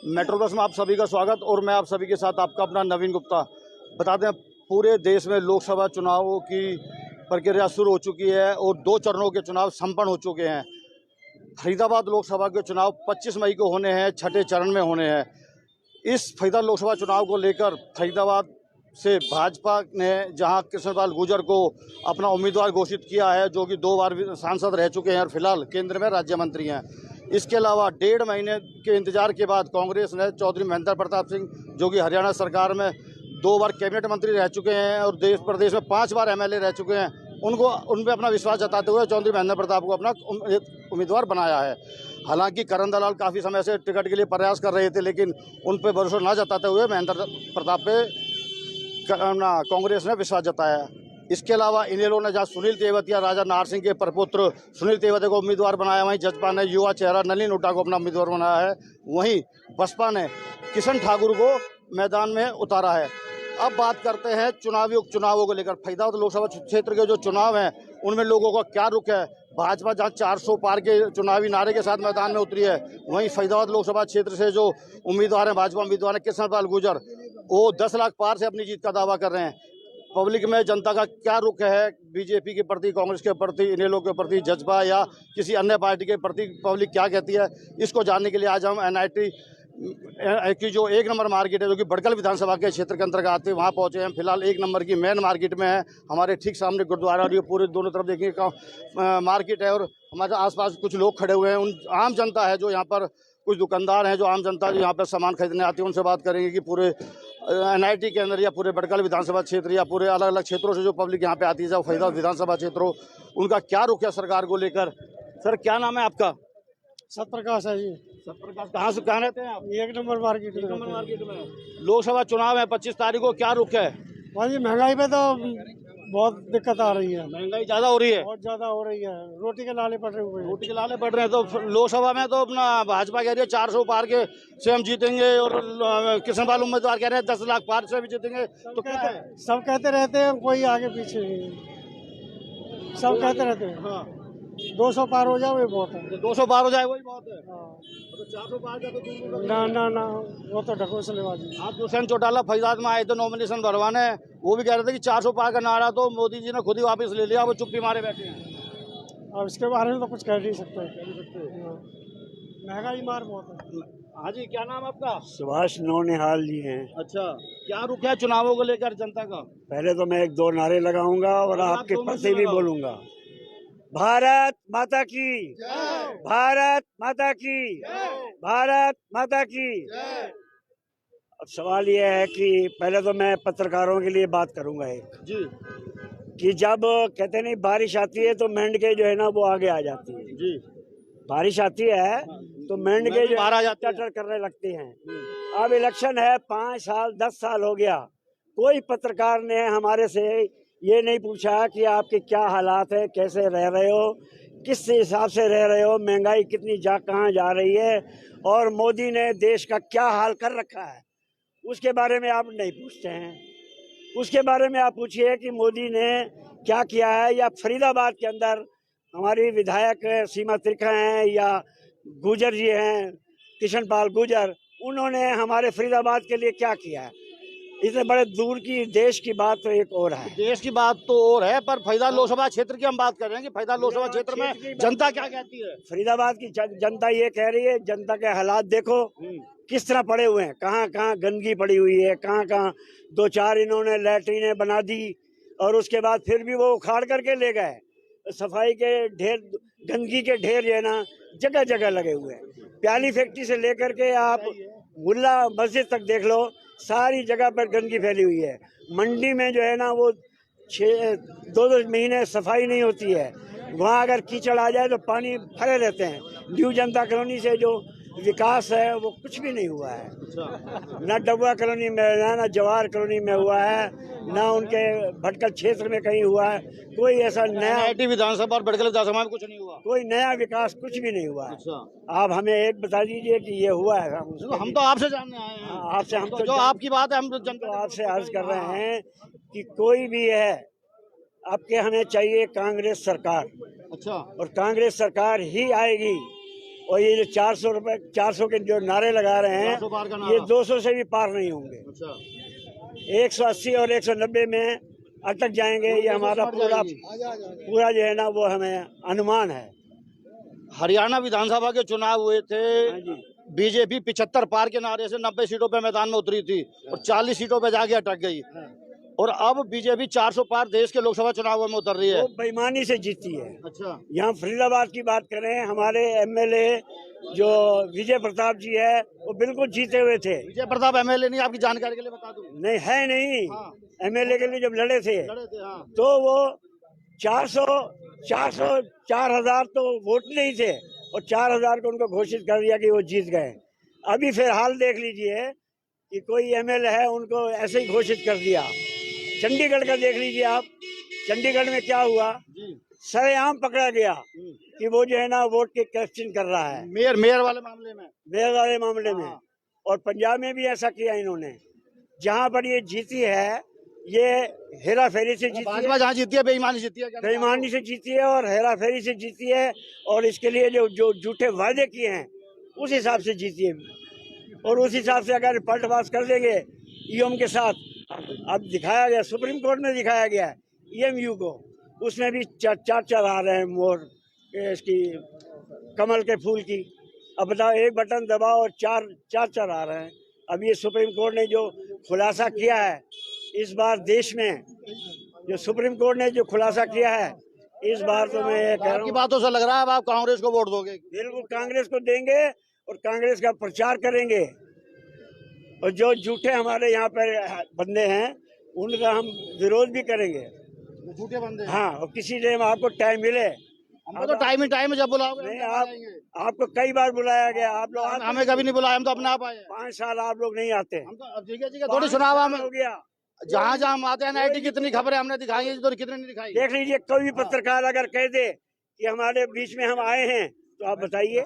Metro plus में आप सभी का स्वागत। और मैं आप सभी के साथ आपका अपना नवीन गुप्ता। बता दें, पूरे देश में लोकसभा चुनावों की प्रक्रिया शुरू हो चुकी है और 2 चरणों के चुनाव संपन्न हो चुके हैं। फरीदाबाद लोकसभा के चुनाव 25 मई को होने हैं, छठे चरण में होने हैं। इस फरीदाबाद लोकसभा चुनाव को लेकर फरीदाबाद से भाजपा ने जहां कृष्णपाल गुर्जर को अपना उम्मीदवार घोषित किया है, जो कि 2 बार सांसद रह चुके हैं और फिलहाल केंद्र में राज्य मंत्री हैं। इसके अलावा 1.5 महीने के इंतजार के बाद कांग्रेस ने चौधरी महेंद्र प्रताप सिंह, जो कि हरियाणा सरकार में 2 बार कैबिनेट मंत्री रह चुके हैं और देश प्रदेश में 5 बार एमएलए रह चुके हैं, उन पर अपना विश्वास जताते हुए चौधरी महेंद्र प्रताप को अपना उम्मीदवार बनाया है। हालांकि करण दलाल काफ़ी समय से टिकट के लिए प्रयास कर रहे थे, लेकिन उन पर भरोसा न जताते हुए महेंद्र प्रताप पे कांग्रेस ने विश्वास जताया। इसके अलावा इनेलो ने जहाँ सुनील तेवतिया, राजा नाहर सिंह के प्रपुत्र सुनील तेवतिया को उम्मीदवार बनाया, वहीं जसपा ने युवा चेहरा नलिन हुड्डा को अपना उम्मीदवार बनाया है। वहीं बसपा ने किशन ठाकुर को मैदान में उतारा है। अब बात करते हैं चुनावों को लेकर। फरीदाबाद लोकसभा क्षेत्र के जो चुनाव हैं उनमें लोगों का क्या रुख है। भाजपा जहाँ 400 पार के चुनावी नारे के साथ मैदान में उतरी है, वहीं फरीदाबाद लोकसभा क्षेत्र से जो उम्मीदवार हैं, भाजपा उम्मीदवार हैं कृष्णपाल गुर्जर, वो 10 लाख पार से अपनी जीत का दावा कर रहे हैं। पब्लिक में जनता का क्या रुख है बीजेपी के प्रति, कांग्रेस के प्रति, इनेलो के प्रति, जसपा या किसी अन्य पार्टी के प्रति पब्लिक क्या कहती है, इसको जानने के लिए आज हम एनआईटी की जो 1 नंबर मार्केट है, जो कि बड़कल विधानसभा के क्षेत्र के अंतर्गत आते हैं, वहाँ पहुँचे हैं। फिलहाल 1 नंबर की मेन मार्केट में है। हमारे ठीक सामने गुरुद्वारा और ये पूरे दोनों तरफ देखिए मार्केट है और हमारे आसपास कुछ लोग खड़े हुए हैं। उन आम जनता है जो यहाँ पर, कुछ दुकानदार हैं जो आम जनता जो यहाँ पर सामान खरीदने आती है, उनसे बात करेंगे कि पूरे एनआईटी के अंदर या पूरे बड़कल विधानसभा क्षेत्र या पूरे अलग अलग क्षेत्रों से जो पब्लिक यहाँ पे आती है, जब फरीदाबाद विधानसभा क्षेत्र हो, उनका क्या रुख है सरकार को लेकर। सर, क्या नाम है आपका? सतप्रकाश है जी। सतप्रकाश, कहाँ रहते हैं आप? 1 नंबर मार्केट में। 1 नंबर मार्केट में लोकसभा चुनाव है 25 तारीख को, क्या रुख है? भाई महंगाई पे तो बहुत दिक्कत आ रही है। महंगाई ज्यादा हो रही है, बहुत ज्यादा हो रही है। रोटी के लाले पड़ रहे हुए हैं। रोटी के लाले पड़ रहे हैं। तो लोकसभा में तो अपना भाजपा कह रही है 400 पार के से हम जीतेंगे और कृष्णपाल उम्मीदवार कह रहे हैं 10 लाख पार से भी जीतेंगे। तो क्या है? सब कहते रहते हैं, कोई आगे पीछे नहीं। सब कहते रहते हैं। हाँ, 200 पार हो जाए वही बहुत है। 200 पार हो जाए वही बहुत है। हाँ। तो 400 पार का तो दूर ना ना ना, वो तो ढकोसलेबाजी। आप हुसैन चौटाला फरीदाबाद में आए थे नॉमिनेशन भरवाने, वो भी कह रहे थे कि 400 पार का नारा तो मोदी जी ने खुद ही वापस ले लिया, वो चुप्पी मारे बैठे हैं। अब इसके बारे में तो कुछ कह नहीं सकते। महंगाई मार बहुत है। हाँ जी, क्या नाम आपका? सुभाष नौनिहाल जी हैं। अच्छा, क्या रुख है चुनावों को लेकर जनता का? पहले तो मैं 1-2 नारे लगाऊंगा और आपके प्रति भी बोलूंगा। भारत माता की, भारत माता की, भारत माता की। अब सवाल यह है कि पहले तो मैं पत्रकारों के लिए बात करूंगा एक जी कि जब कहते नहीं बारिश आती है तो मेंढके जो है ना वो आगे आ जाती है। जी, बारिश आती है तो मेंढके जो बाहर आ जाते हैं। टटर करने लगते हैं। अब इलेक्शन है, 5 साल 10 साल हो गया, कोई पत्रकार ने हमारे से ये नहीं पूछा कि आपके क्या हालात है, कैसे रह रहे हो, किस हिसाब से रह रहे हो, महंगाई कितनी कहाँ जा रही है और मोदी ने देश का क्या हाल कर रखा है, उसके बारे में आप नहीं पूछते हैं। उसके बारे में आप पूछिए कि मोदी ने क्या किया है। या फरीदाबाद के अंदर हमारी विधायक सीमा त्रिखा हैं या गुर्जर जी हैं, कृष्णपाल गुर्जर, उन्होंने हमारे फरीदाबाद के लिए क्या किया है। इतने बड़े दूर की देश की बात तो एक और है। देश की बात तो और है, पर फरीदाबाद लोकसभा क्षेत्र की हम बात कर रहे हैं कि फरीदाबाद लोकसभा क्षेत्र में जनता क्या कहती है। फरीदाबाद की जनता ये कह रही है, जनता के हालात देखो किस तरह पड़े हुए हैं, कहाँ कहाँ गंदगी पड़ी हुई है, कहाँ कहाँ 2-4 इन्होंने लैट्रीनें बना दी और उसके बाद फिर भी वो उखाड़ करके ले गए। सफाई के ढेर, गंदगी के ढेर जो है ना जगह जगह लगे हुए हैं। प्याली फैक्ट्री से लेकर के आप मुल्ला मस्जिद तक देख लो, सारी जगह पर गंदगी फैली हुई है। मंडी में जो है ना वो 2-2 महीने सफाई नहीं होती है। वहाँ अगर कीचड़ आ जाए तो पानी भरे रहते हैं। न्यू जनता कॉलोनी से जो विकास है वो कुछ भी नहीं हुआ है। ना डबुआ कॉलोनी में, ना जवाहर कॉलोनी में हुआ है, ना उनके भटकल क्षेत्र में कहीं हुआ है। कोई ऐसा नया एनआईटी विधानसभा और बड़कल विधानसभा में कुछ नहीं हुआ, कोई नया विकास कुछ भी नहीं हुआ है। अच्छा, आप हमें एक बता दीजिए कि ये हुआ है। हम तो आपसे जानने आए हैं। आपसे हम तो जो आपकी बात है हम तो जनता आपसे अर्ज कर रहे हैं कि कोई भी है, आपके हमें चाहिए कांग्रेस सरकार। अच्छा, और कांग्रेस सरकार ही आएगी और ये जो 400 रुपए 400 के जो नारे लगा रहे 400 पार का हैं नारा। ये 200 से भी पार नहीं होंगे। अच्छा 180 और 190 में अटक जाएंगे, ये हमारा पूरा पूरा जो है ना वो हमें अनुमान है। हरियाणा विधानसभा के चुनाव हुए थे, हाँ जी। बीजेपी 75 पार के नारे से 90 सीटों पे मैदान में उतरी थी और 40 सीटों पे जाके अटक गई। और अब बीजेपी 400 पार देश के लोकसभा चुनाव में उतर रही है। वो बेईमानी से जीती है। अच्छा यहाँ फरीदाबाद की बात करें, हमारे एमएलए जो विजय प्रताप जी है वो बिल्कुल जीते हुए थे। विजय प्रताप एमएलए नहीं, आपकी जानकारी के लिए बता दूं। नहीं है नहीं, हाँ। एमएलए के लिए जब लड़े थे लड़े थे हाँ। तो वो 4,000 तो वोट नहीं थे और 4,000 को उनको घोषित कर दिया कि वो जीत गए। अभी फिर हाल देख लीजिए कि कोई एमएलए है उनको ऐसे ही घोषित कर दिया। चंडीगढ़ का देख लीजिए आप, चंडीगढ़ में क्या हुआ, सरेआम पकड़ा गया कि वो जो है ना वोट के करप्शन कर रहा है मेयर वाले मामले में। मेयर वाले मामले में। और पंजाब में भी ऐसा किया इन्होंने। जहाँ पर ये जीती है ये हेरा फेरी से जीती है, भाजपा जहाँ जीती है बेईमानी जीती है। बेईमानी से जीती है और हेरा फेरी से जीती है और इसके लिए जो झूठे वादे किए हैं उस हिसाब से जीती है। और उस हिसाब से अगर पलटवार कर देंगे ईएम के साथ, अब दिखाया गया सुप्रीम कोर्ट में दिखाया गया है ईएमयू को, उसमें भी चार आ रहे हैं मोर इसकी कमल के फूल की। अब बताओ एक बटन दबाओ और चार आ रहे हैं। अब ये सुप्रीम कोर्ट ने जो खुलासा किया है इस बार देश में, जो सुप्रीम कोर्ट ने जो खुलासा किया है इस बार, तो मैं ये कह रहा आपकी हूँ बातों से लग रहा है अब आप कांग्रेस को वोट दोगे। बिल्कुल कांग्रेस को देंगे और कांग्रेस का प्रचार करेंगे। और जो झूठे हमारे यहाँ पर बंदे हैं उनका हम विरोध भी करेंगे। झूठे बंदे हैं। हाँ, और किसी टाइम आपको टाइम मिले, हमको तो टाइम ही टाइम है, जब बुलाओगे नहीं हम आप आएंगे। आपको कई बार बुलाया गया, आप लोग हमें कभी नहीं बुलाया, हम तो अपने आप आए हैं। 5 साल आप लोग नहीं आते। हम तो अब ठीक है थोड़ी चुनाव में हो गया। जहाँ जहाँ हम आते हैं एनआईटी कितनी खबरें हमने दिखाई है, तो कितनी नहीं दिखाई। देख लीजिए, कोई भी पत्रकार अगर कह दे कि हमारे बीच में हम आए हैं तो आप बताइए,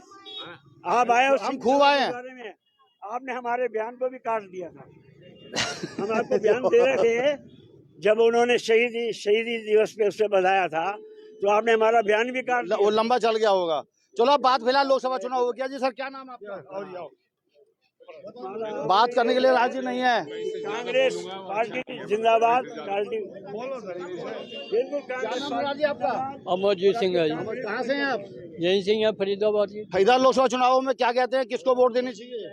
आप आए हो, हम खूब आए हैं। बारे में आपने हमारे बयान को भी काट दिया था। हम आपको बयान दे रहे थे जब उन्होंने शहीदी दिवस पे उससे बताया था, तो आपने हमारा बयान भी काट दिया। वो लंबा चल गया होगा। चलो अब बात फिलहाल लोकसभा चुनाव हो गया जी। सर क्या नाम है आपका? बात करने के लिए राजी नहीं है। कांग्रेस पार्टी जिंदाबाद। बिल्कुल कांग्रेस पार्टी आपका अमरजीत सिंह है जी। कहाँ से हैं आप? यही सिंह है, फरीदाबाद की। फरीदाबाद लोकसभा चुनाव में क्या कहते हैं, किसको वोट देनी चाहिए?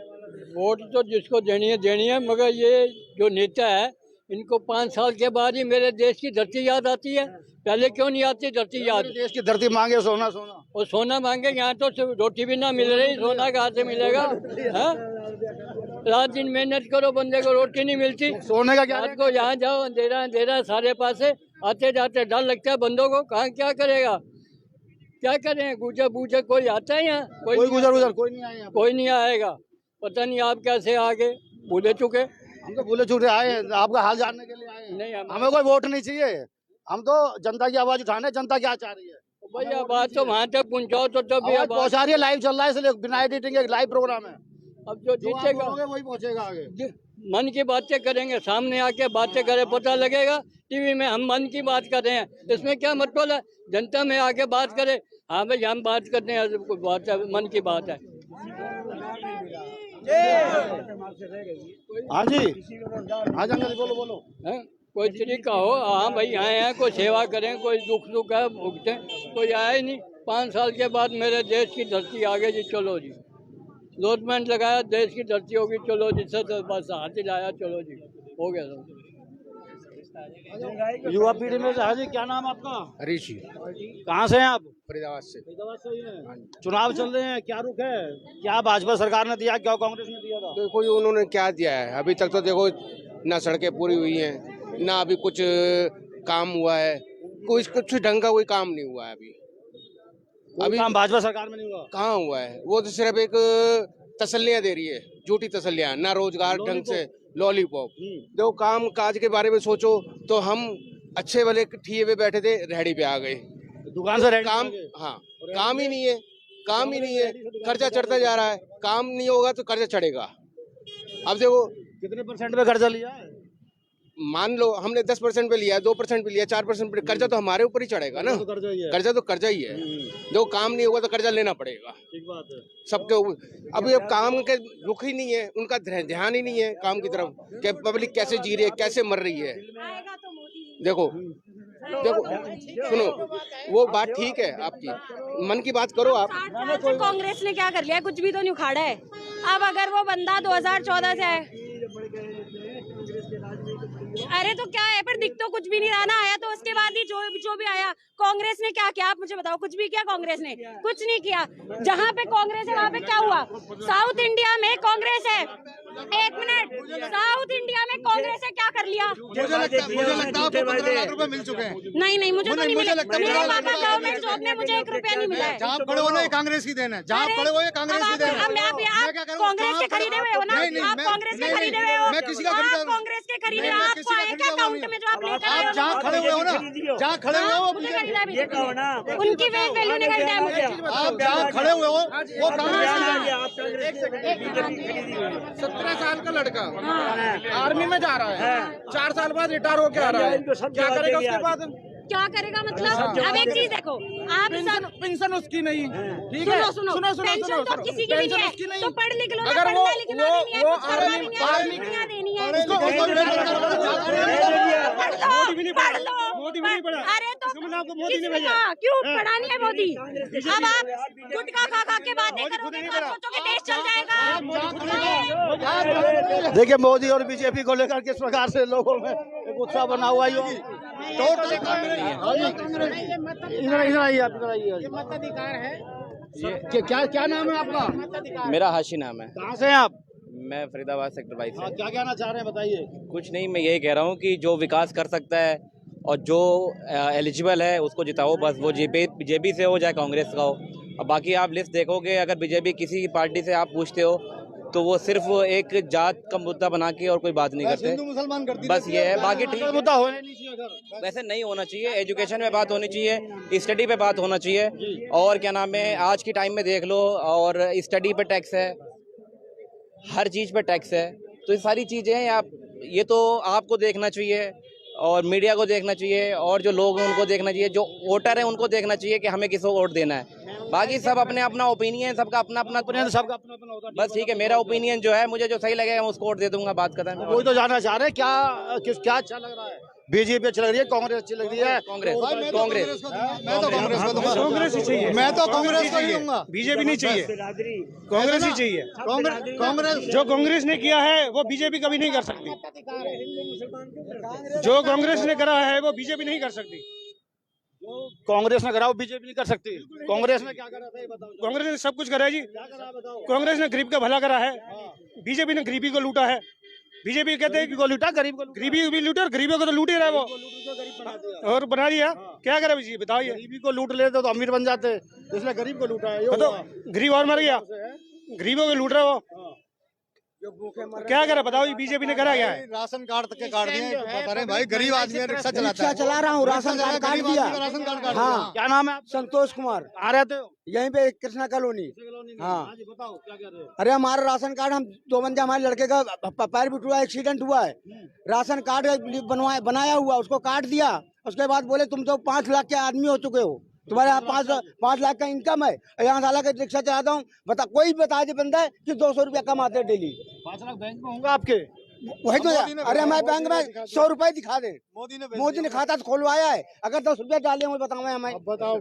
वोट तो जिसको देनी है, मगर ये जो नेता है इनको 5 साल के बाद ही मेरे देश की धरती याद आती है। पहले क्यों नहीं आती धरती याद? देश की धरती मांगे सोना सोना। और सोना मांगे, यहाँ तो सिर्फ रोटी भी ना मिल रही, सोना कहाँ से मिलेगा? हाँ? रात दिन मेहनत करो, बंदे को रोटी नहीं मिलती। सोने का क्या? रात को यहाँ जाओ, अंधेरा सारे पासे, आते जाते डर लगता है बंदों को, कहाँ क्या करेगा, क्या करें? गुजर बूझे कोई आता है यहाँ? कोई गुजर कोई नहीं आए। कोई नहीं आएगा। पता नहीं आप कैसे आगे भूले चुके। हम तो भूले छूटे आए हैं, आपका हाल जानने के लिए आए हैं। नहीं, हमें कोई वोट नहीं चाहिए, हम तो जनता की आवाज उठाने, जनता क्या चाह रही है भैया बात तो वहाँ तक पहुँचाओ तो तब भी आवाज पहुंचा रही है। लाइव चल रहा है इसलिए, बिना एडिटिंग के लाइव प्रोग्राम है। अब जो जीतेगा वही पहुंचेगा आगे। मन की बातें करेंगे, सामने आके बातें करें, पता लगेगा। टीवी में हम मन की बात कर रहे हैं, इसमें क्या मतलब है? जनता में आके बात करें, हाँ भाई हम बात करते हैं, बात है, मन की बात है। हाँ जी, हाँ जंगल बोलो। हैं? कोई तरीका हो, हाँ भाई आए हैं, कोई सेवा करें, कोई दुख है भुगते, कोई आया ही नहीं। 5 साल के बाद मेरे देश की धरती आ गई जी, चलो जी लॉटमेंट लगाया, देश की धरती होगी, चलो जी सर बस हाथ हिलाया, चलो जी हो गया सब। युवा पीढ़ी में से। हाँ जी, क्या नाम आपका? हरीश जी, कहाँ से हैं आप? फरीदाबाद से। फरीदाबाद से ही हैं। चुनाव चल रहे हैं, क्या रुख है? क्या भाजपा सरकार ने दिया, क्या कांग्रेस ने दिया था? देखो उन्होंने क्या दिया है अभी तक, तो देखो ना सड़कें पूरी हुई हैं, ना अभी कुछ काम हुआ है, कुछ ढंग का कोई काम नहीं हुआ है अभी काम भाजपा सरकार में नहीं हुआ। कहाँ हुआ है? वो तो सिर्फ एक तसल्लियाँ दे रही है, झूठी तसल्लियाँ, ना रोजगार ढंग से, लॉलीपॉप। देखो काम काज के बारे में सोचो तो हम अच्छे वाले ठिए पे बैठे थे, रेहड़ी पे आ गए, दुकान से काम, हाँ काम ही नहीं है, काम ही नहीं है, कर्जा चढ़ता जा रहा है, काम नहीं होगा तो कर्जा चढ़ेगा। अब देखो कितने % पे कर्जा लिया है? मान लो हमने 10% पे लिया, 2% पे लिया, 4% पे, कर्जा तो हमारे ऊपर ही चढ़ेगा ना। कर्जा तो कर्जा ही है। देखो काम नहीं होगा तो कर्जा लेना पड़ेगा। ठीक बात है। सबके अभी अब काम के रुख ही नहीं है, उनका ध्यान ही नहीं है काम की तरफ कि पब्लिक कैसे जी रही है, कैसे मर रही है। देखो देखो सुनो, वो बात ठीक है आपकी, मन की बात करो आप। 60 साल से कांग्रेस ने क्या कर लिया, कुछ भी तो नहीं उखाड़ा है। अब अगर वो बंदा 2014 से है, अरे तो क्या है, पर दिख तो कुछ भी नहीं रहा ना। आया तो उसके बाद ही जो भी आया। कांग्रेस ने क्या किया, आप मुझे बताओ। कुछ भी किया कांग्रेस ने? कुछ नहीं किया। जहाँ पे कांग्रेस है वहाँ पे क्या हुआ? साउथ इंडिया में कांग्रेस है, 1 मिनट, साउथ इंडिया में कांग्रेस है, क्या कर लिया? मुझे लगता है आपको 15 लाख रुपए मिल चुके हैं। नहीं, मुझे तो नहीं मिला। मेरे पापा गवर्नमेंट जॉब में, मुझे 1 रुपया नहीं मिला है। जहाँ खड़े हो ना, कांग्रेस की देन है। जहाँ खड़े हो, कांग्रेस की देन है। आप कांग्रेस के खरीदे हुए हो ना? आप कांग्रेस के खरीदे हुए हो। मैं किसी का आप कांग्रेस के खरीदे हो। आपको आया क्या अकाउंट में जो आप लेकर आए हो? जहाँ खड़े हुए हो ना, जहाँ खड़े हुए हो, मुझे खरीदा भी उनकी वैल्यू ने खरीदा है मुझे। आप जहाँ खड़े हुए हो वो कांग्रेस की। 17 साल का लड़का आर्मी में जा रहा है, 4 साल बाद रिटायर होके आ रहा है, क्या करेगा उसके बाद? क्या करेगा मतलब? अब एक चीज देखो, आप पेंशन उसकी नहीं, ठीक है? सुनो, पेंशन तो किसी की भी नहीं है। तो पढ़ लिख लो ना, अगर पढ़ना लिखना भी नहीं है, कुछ करना भी नहीं है, डिग्रियां देनी है। पढ़ लो। अरे तो किसने कहा? क्यों पढ़ानी है मोदी? अब आप गुटखा खा के बातें करोगे तो आप सोचोगे देश चल जाएगा। देखिए मोदी और बीजेपी को लेकर किस प्रकार से लोगों में एक उत्साह बना हुआ है। टोटली इधर आइए, आप इधर आइए। मताधिकार है। क्या नाम है आपका? मेरा हाशी नाम है। कहाँ से हैं आप? मैं फरीदाबाद सेक्टर 22 से। क्या कहना चाह रहे हैं बताइए। कुछ नहीं, मैं यही कह रहा हूँ कि जो विकास कर सकता है और जो एलिजिबल है उसको जिताओ। बस वो बीजेपी से हो चाहे कांग्रेस का हो। अब बाकी आप लिस्ट देखोगे, अगर बीजेपी किसी पार्टी से आप पूछते हो तो वो सिर्फ एक जात का मुद्दा बना के और कोई बात नहीं करते। हिंदू मुसलमान करती बस ये है, बाकी ठीक है। मुद्दा होने नहीं चाहिए अगर। वैसे नहीं होना चाहिए। एजुकेशन में बात होनी चाहिए, स्टडी पे बात होना चाहिए। और क्या नाम है, आज की टाइम में देख लो, और स्टडी पे टैक्स है, हर चीज़ पे टैक्स है। तो ये सारी चीज़ें हैं, आप ये तो आपको देखना चाहिए और मीडिया को देखना चाहिए और जो लोग हैं उनको देखना चाहिए, जो वोटर हैं उनको देखना चाहिए कि हमें किसको वोट देना है। बाकी सब अपने अपना ओपिनियन, सबका अपना अपना सबका अपना अपना होता है। बस ठीक है, मेरा ओपिनियन जो है, मुझे जो सही लगेगा मैं उसको वोट दे दूंगा। बात खत्म। वही तो जानना चाह रहे हैं, क्या अच्छा लग रहा है? बीजेपी अच्छी लग रही है, कांग्रेस अच्छी लग रही है? कांग्रेस मैं तो कांग्रेस को दूंगा। कांग्रेस ही चाहिए। मैं तो कांग्रेस को ही दूंगा। बीजेपी नहीं चाहिए, कांग्रेस ही चाहिए। कांग्रेस जो कांग्रेस ने किया है वो बीजेपी कभी नहीं कर सकती। जो कांग्रेस ने करा है वो बीजेपी नहीं कर सकती। कांग्रेस ने करा वो बीजेपी नहीं कर सकती। कांग्रेस ने क्या करा था ये बताओ। कांग्रेस ने सब कुछ करा है जी। क्या करा बताओ। कांग्रेस ने गरीब का भला करा है, बीजेपी ने गरीबी को लूटा है। बीजेपी कहते हैं कि को लूटा, गरीब को लूटा। गरीबी भी लूटे और गरीबों को तो लूट ही रहा है वो, और बना दिया। क्या करे जी बताइए। गरीबी को लूट लेते तो अमीर बन जाते, इसलिए गरीब को लूटा है। तो गरीब और मर गया, गरीबों को लूट रहा है वो। क्या करे बताओ, ये बीजेपी ने करा क्या है? राशन कार्ड के काट दिए, बता रहे भाई गरीब आदमी रिक्शा चलाता है। चला रहा हूँ, राशन कार्ड काट दिया। राशन कार्ड काट हाँ, क्या नाम है आप? संतोष कुमार, आ रहते हो? यहीं पे कृष्णा कॉलोनी। हाँ जी बताओ क्या कह रहे हो। अरे हमारा राशन कार्ड, हम 2 बंदे, हमारे लड़के का पैर भी टूटा, एक्सीडेंट हुआ है। राशन कार्ड बनाया हुआ, उसको काट दिया। उसके बाद बोले तुम तो 5 लाख के आदमी हो चुके हो, तुम्हारे यहाँ 5 लाख का इनकम है। यहाँ साला का रिक्शा चलाता हूँ, बता कोई बता दे बंदा है कि 200 रुपया कमाते हैं डेली। 5 लाख बैंक में होगा आपके? वही तो। अरे हमारे बैंक में 100 रुपए दिखा दे। मोदी ने खाता तो खोलवाया है, अगर 10 रुपया डाले मुझे बताओ हमें। बताओ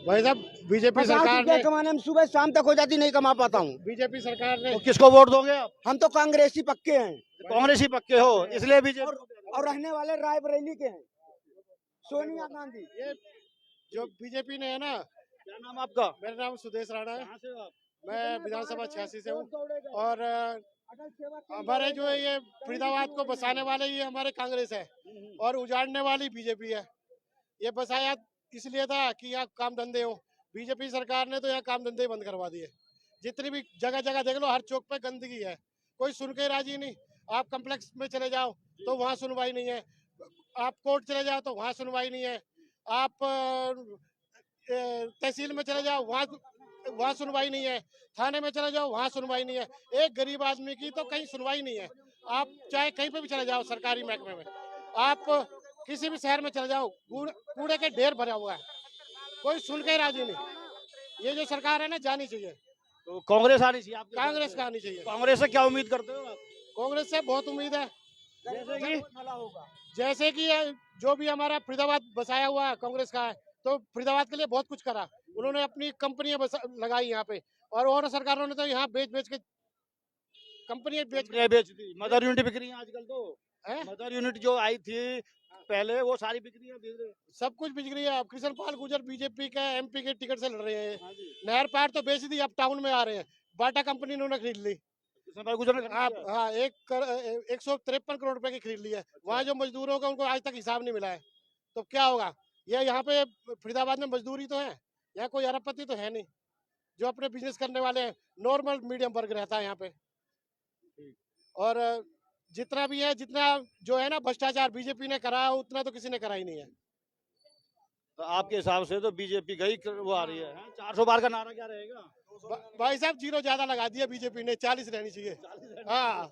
भाई साहब, बीजेपी सरकार ने कमाने में सुबह शाम तक हो जाती, नहीं कमा पाता हूँ। बीजेपी सरकार ने तो किसको वोट दोगे आप? हम तो कांग्रेसी पक्के हैं। कांग्रेस ही पक्के हो, इसलिए बीजेपी। और रहने वाले रायबरेली के हैं, सोनिया गांधी। ये जो बीजेपी ने है ना। क्या नाम आपका? मेरा नाम सुदेश राणा है। कहाँ से हो आप? मैं विधानसभा 86 से हूँ। और हमारे जो है ये फरीदाबाद को बसाने वाले ये हमारे कांग्रेस है और उजाड़ने वाली बीजेपी है। ये बसाया इसलिए था कि यहाँ काम धंधे हो। बीजेपी सरकार ने तो यहाँ काम धंधे बंद करवा दिए। जितनी भी जगह जगह देख लो, हर चौक पे गंदगी है, कोई सुन के राजी नहीं। आप कम्प्लेक्स में चले जाओ तो वहाँ सुनवाई नहीं है, आप कोर्ट चले जाओ तो वहाँ सुनवाई नहीं है, आप तहसील में चले जाओ वहाँ सुनवाई नहीं है, थाने में चले जाओ वहाँ सुनवाई नहीं है। एक गरीब आदमी की तो कहीं सुनवाई नहीं है। आप चाहे कहीं पे भी चले जाओ सरकारी महकमे में, आप किसी भी शहर में चले जाओ, कूड़े के ढेर भरा हुआ है, कोई सुन के राजी नहीं। ये जो सरकार है ना, जानी चाहिए। तो कांग्रेस आनी चाहिए आपके हिसाब कांग्रेस से? का आनी चाहिए। कांग्रेस से क्या उम्मीद करते हो आप? कांग्रेस से बहुत उम्मीद है। जैसे कि ये जो भी हमारा फरीदाबाद बसाया हुआ है कांग्रेस का है, तो फरीदाबाद के लिए बहुत कुछ करा। उन्होंने अपनी कंपनियां लगाई यहाँ पे, और सरकारों ने तो यहाँ बेच के कंपनियां बेच दी। मदर यूनिट बिक रही है आजकल तो। हैं? मदर यूनिट जो आई थी पहले, वो सारी बिक रही है। सब कुछ बिक रही है। अब कृष्ण पाल गुर्जर बीजेपी का एमपी के टिकट से लड़ रहे हैं। हाँ जी। नहर पार तो बेच दी, अब टाउन में आ रहे हैं। बाटा कंपनी इन्होंने खरीद ली। गुजर ने हाँ हाँ, 153 करोड़ रुपए की खरीद ली है। वहाँ जो मजदूरों का उनको आज तक हिसाब नहीं मिला है, तो क्या होगा? ये यहाँ पे फरीदाबाद में मजदूरी तो है, यहाँ कोई अरबपति तो है नहीं जो अपने बिजनेस करने वाले हैं। नॉर्मल मीडियम वर्ग रहता है यहाँ पे। और जितना भी है, जितना जो है ना भ्रष्टाचार बीजेपी ने करा, उतना तो किसी ने करा ही नहीं है। तो आपके हिसाब से तो बीजेपी गई वो आ रही है। 400 बार का नारा क्या रहेगा? भाई साहब, 0 ज्यादा लगा दिया बीजेपी ने, 40 रहनी चाहिए। हाँ,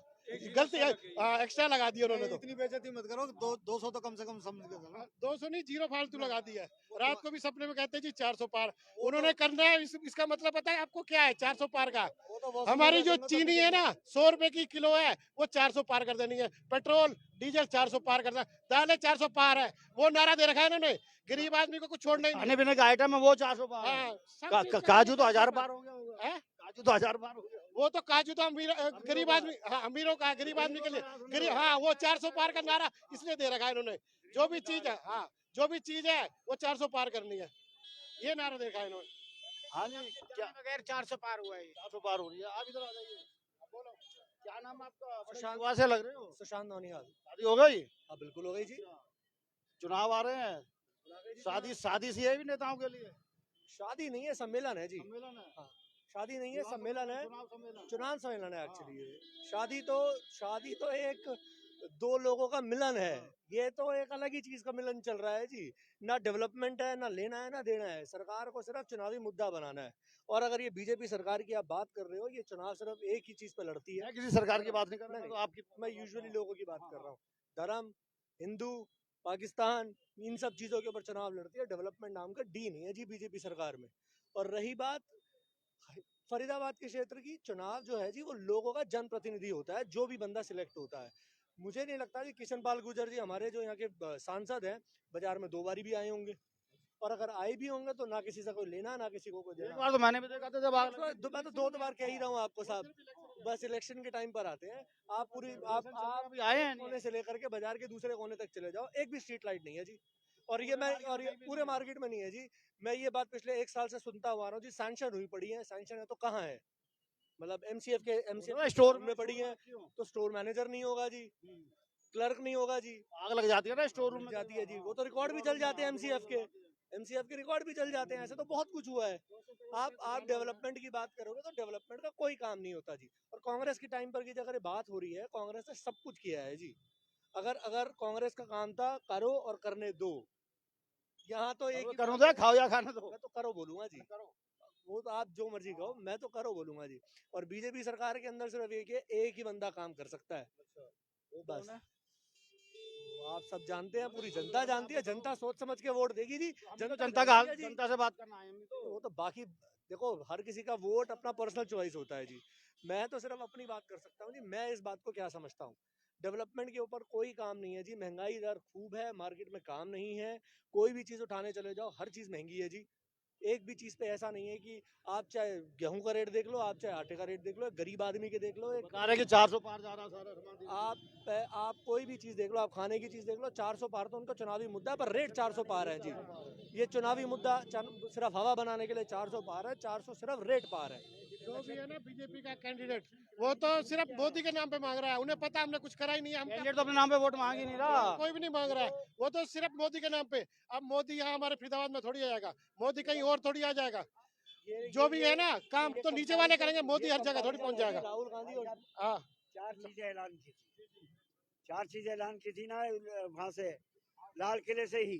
गलती है, एक्स्ट्रा लगा दिया उन्होंने। तो इतनी बेइज्जती मत करो, 200 तो कम से कम समझ के चलो। 200 नहीं, 0 फालतू लगा दिया। रात को भी सपने में कहते हैं जी 400 पार उन्होंने करना है। इसका मतलब पता है आपको क्या है 400 पार का? हमारी जो चीनी है ना, 100 रुपए की किलो है, वो 400 पार कर देनी है। पेट्रोल डीजल 400 पार करना, दालें 400 पार है। वो नारा दे रखा है इन्होंने, गरीब आदमी को कुछ छोड़ना ही नहीं। खाने पीने का आइटम है वो 400 पार है। हाँ, काजू तो 1000 पार हो गया होगा। है? काजू तो 1000 पार हो गया। वो तो काजू तो गरीब आदमी, हाँ अमीरों का, गरीब आदमी के लिए गरीब। हाँ, वो 400 पार का नारा इसलिए दे रखा है इन्होंने। जो भी चीज है, हाँ जो भी चीज है वो 400 पार करनी है, ये नारा देखा है इन्होंने। हाँ जी, क्या बगैर 400 पार हुआ है। 400 पार हो रही है। आप इधर आ जाइए। बोलो, क्या नाम है आपका? प्रशांत से लग रहे हो? सुशांत नौनिहाल। शादी हो गई? हाँ बिल्कुल हो गई जी। चुनाव आ रहे हैं, शादी सी है भी नेताओं के लिए? शादी नहीं है, सम्मेलन है जी। सम्मेलन है। हाँ, शादी नहीं है, सम्मेलन है, चुनाव सम्मेलन है एक्चुअली। शादी तो एक दो लोगों का मिलन है, ये तो एक अलग ही चीज का मिलन चल रहा है जी। ना डेवलपमेंट है, ना लेना है, ना देना है। सरकार को सिर्फ चुनावी मुद्दा बनाना है। और अगर ये बीजेपी सरकार की आप बात कर रहे हो, ये चुनाव सिर्फ एक ही चीज पे लड़ती है। मैं किसी सरकार की बात नहीं कर रहा, तो आपकी मैं यूजुअली लोगों की बात कर रहा हूँ। धर्म, हिंदू, पाकिस्तान, इन सब चीजों के ऊपर चुनाव लड़ती है। डेवलपमेंट नाम का डी नहीं है जी बीजेपी सरकार में। और रही बात फरीदाबाद के क्षेत्र की, चुनाव जो है जी वो लोगों का जनप्रतिनिधि होता है, जो भी बंदा सिलेक्ट होता है। मुझे नहीं लगता कि कृष्ण पाल गुर्जर जी हमारे जो यहाँ के सांसद हैं, बाजार में 2 बारी भी आए होंगे। और अगर आए भी होंगे तो ना किसी से कोई लेना, ना किसी को कोई देना। एक बार तो मैंने भी देखा था जब मैं तो 2 बार कह ही रहा हूँ आपको साहब, बस इलेक्शन के टाइम पर आते हैं। आप पूरी आप आए हैं कोने से लेकर के बाजार के दूसरे कोने तक चले जाओ, एक भी स्ट्रीट लाइट नहीं है जी। और ये पूरे मार्केट में नहीं है जी। मैं ये बात पिछले 1 साल से सुनता हुआ रहा हूँ जी। सैंक्शन हुई पड़ी है, सैंक्शन है तो कहाँ है? मतलब एमसीएफ स्टोर में पड़ी है, तो स्टोर मैनेजर नहीं होगा जी, क्लर्क नहीं होगा जी। आग लग जाती है ना स्टोर रूम में, जाती है जी। वो तो रिकॉर्ड भी जल जाते हैं एमसीएफ के रिकॉर्ड भी जल जाते हैं। ऐसे तो बहुत कुछ हुआ है। आप डेवलपमेंट की बात करोगे तो डेवलपमेंट का कोई काम नहीं होता जी। और कांग्रेस के टाइम पर की अगर बात हो रही है, कांग्रेस ने सब कुछ किया है जी। अगर कांग्रेस का काम था करो और करने दो, यहाँ तो एक करो दो, खाओ या खाने दो। मैं तो करो बोलूंगा जी। वो तो आप जो मर्जी कहो, मैं तो करो बोलूंगा जी। और बीजेपी सरकार के अंदर सिर्फ एक ही बंदा काम कर सकता है, बस। आप सब जानते हैं, पूरी जनता जानती है। जनता सोच समझ के वोट देगी जी। जनता का हाल, जनता से बात करना है तो वो तो बाकी देखो, हर किसी का वोट अपना पर्सनल चॉइस होता है जी। मैं तो सिर्फ अपनी बात कर सकता हूँ जी। मैं इस बात को क्या समझता हूँ, डेवलपमेंट के ऊपर कोई काम नहीं है जी। महंगाई दर खूब है, मार्केट में काम नहीं है। कोई भी चीज उठाने चले जाओ, हर चीज महंगी है जी। एक भी चीज पे ऐसा नहीं है कि आप चाहे गेहूं का रेट देख लो, आप चाहे आटे का रेट देख लो, गरीब आदमी के देख लो, बता रहे कि 400 पार जा रहा सारा सामान। आप कोई भी चीज देख लो, आप खाने की चीज देख लो, 400 पार तो उनका चुनावी मुद्दा है, पर रेट 400 पार है जी। ये चुनावी मुद्दा सिर्फ हवा बनाने के लिए 400 पार है, 400 सिर्फ रेट पार है। जो भी है ना बीजेपी का कैंडिडेट, वो तो सिर्फ मोदी के नाम पे मांग रहा है। उन्हें पता हमने कुछ करा ही नहीं है। कैंडिडेट तो अपने नाम पे वोट मांग ही नहीं रहा, कोई भी नहीं मांग रहा है, वो तो सिर्फ मोदी के नाम पे। अब मोदी यहाँ हमारे फरीदाबाद में थोड़ी आएगा, मोदी कहीं और थोड़ी आ जाएगा। जो भी है ना काम तो नीचे वाले करेंगे, मोदी हर जगह थोड़ी पहुंच जाएगा। राहुल गांधी और हाँ, 4 चीजें ऐलान की थी। 4 चीजें ऐलान की थी ना वहाँ से, लाल किले से ही।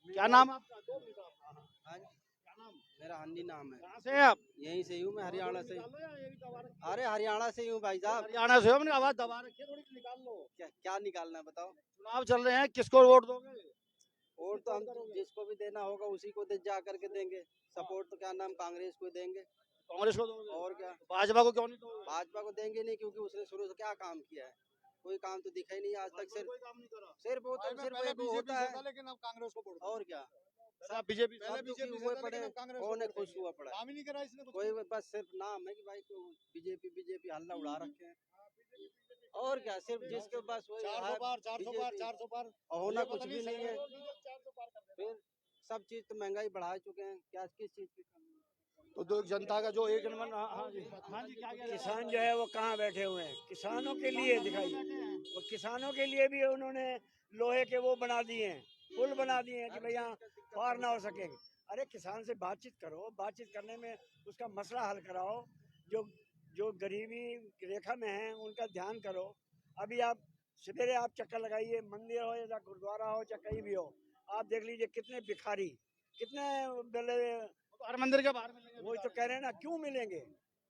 क्या नाम है आपका? मेरा हन्नी नाम है। कहाँ से हैं आप? यहीं से हूँ मैं, हरियाणा से। अरे हरियाणा से हूँ भाई साहब। हरियाणा से हो? अपनी आवाज दबा रखी है, थोड़ी सी निकाल लो। क्या क्या निकालना है बताओ। चुनाव चल रहे हैं, किसको वोट दोगे? वोट तो हम जिसको भी देना होगा उसी को जा करके देंगे। सपोर्ट तो क्या नाम कांग्रेस को देंगे। कांग्रेस को दोगे? और क्या, भाजपा को क्यों नहीं दोगे? भाजपा को देंगे नहीं, क्योंकि उसने शुरू से क्या काम किया है? कोई काम तो दिखा ही नहीं आज तक। सिर्फ कोई काम नहीं करा। सिर्फ वो तो सिर्फ एक वो होता है। लेकिन अब कांग्रेस को वोट और क्या, सब बीजेपी सब दुखी हुए पड़े, कौन है खुश हुआ पड़ा है? काम ही नहीं करा इसने कुछ। कोई बस सिर्फ नाम है कि भाई बीजेपी बीजेपी हल्ला उड़ा रखे हैं। और क्या, सिर्फ जिसके पास वही 400 पार, 400 पार, BJP, 400 पार। और होना ये कुछ पता भी नहीं है। 400 पार कर देगा। फिर सब चीज तो महंगाई बढ़ा चुके हैं, क्या किस चीज की कमी है? तो जो जनता का जो एक नंबर। हाँ जी, हाँ जी, क्या कह रहे हैं? किसान जो है वो कहाँ बैठे हुए हैं? किसानों के लिए दिखाई, वो किसानों के लिए भी उन्होंने लोहे के वो बना दिए हैं, पुल बना दिए हैं कि भैया पार ना हो सके। अरे किसान से बातचीत करो, बातचीत करने में उसका मसला हल कराओ। जो जो गरीबी रेखा में हैं उनका ध्यान करो। अभी आप सवेरे आप चक्कर लगाइए, मंदिर हो या गुरुद्वारा हो या कहीं भी हो, आप देख लीजिए कितने भिखारी, कितने हर मंदिर के बाहर मिलेंगे। वही तो कह रहे हैं ना, क्यों मिलेंगे?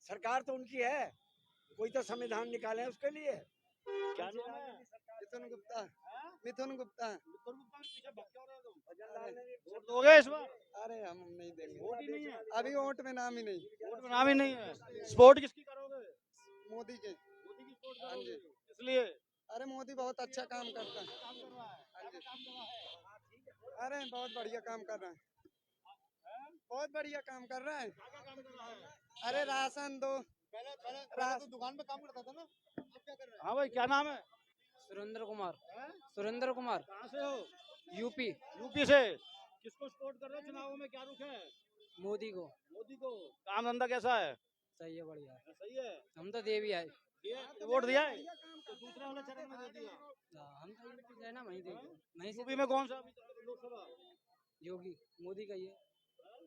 सरकार तो उनकी है, कोई तो संविधान निकाले उसके लिए। क्या नाम है? मिथुन गुप्ता। मिथुन गुप्ता। वोट दोगे इस बार? अरे हम नहीं देंगे, वोट ही नहीं है। अभी वोट में नाम ही नहीं। वोट में नाम ही नहीं है। सपोर्ट किसकी करोगे? मोदी के। मोदी की सपोर्ट हाँ जी। करोगे? इसलिए अरे मोदी बहुत अच्छा काम करता है। काम कर रहा है। हाँ जी। काम कर रहा है। अरे बहुत बढ़िया काम कर रहा है, बहुत बढ़िया काम कर रहा है। क्या काम कर रहा है? अरे राशन दो। पहले तो दुकान पे काम करता था ना, अब क्या कर रहा है? हाँ भाई, क्या नाम है? सुरेंद्र कुमार। सुरेंद्र कुमार, कहाँ से हो? यूपी। यूपी से। किसको सपोर्ट कर रहे हो चुनावों में? क्या रुख है? मोदी को। मोदी को। काम धंधा कैसा है? सही है, बढ़िया है। सही है। हम तो देवी आए। वोट दिया है? तो दूसरे वाले चरण में दे दिया। हम तो यूपी से है ना, वहीं देंगे। वहीं से यूपी में कौन सा अभी लोकसभा? योगी मोदी का ही है,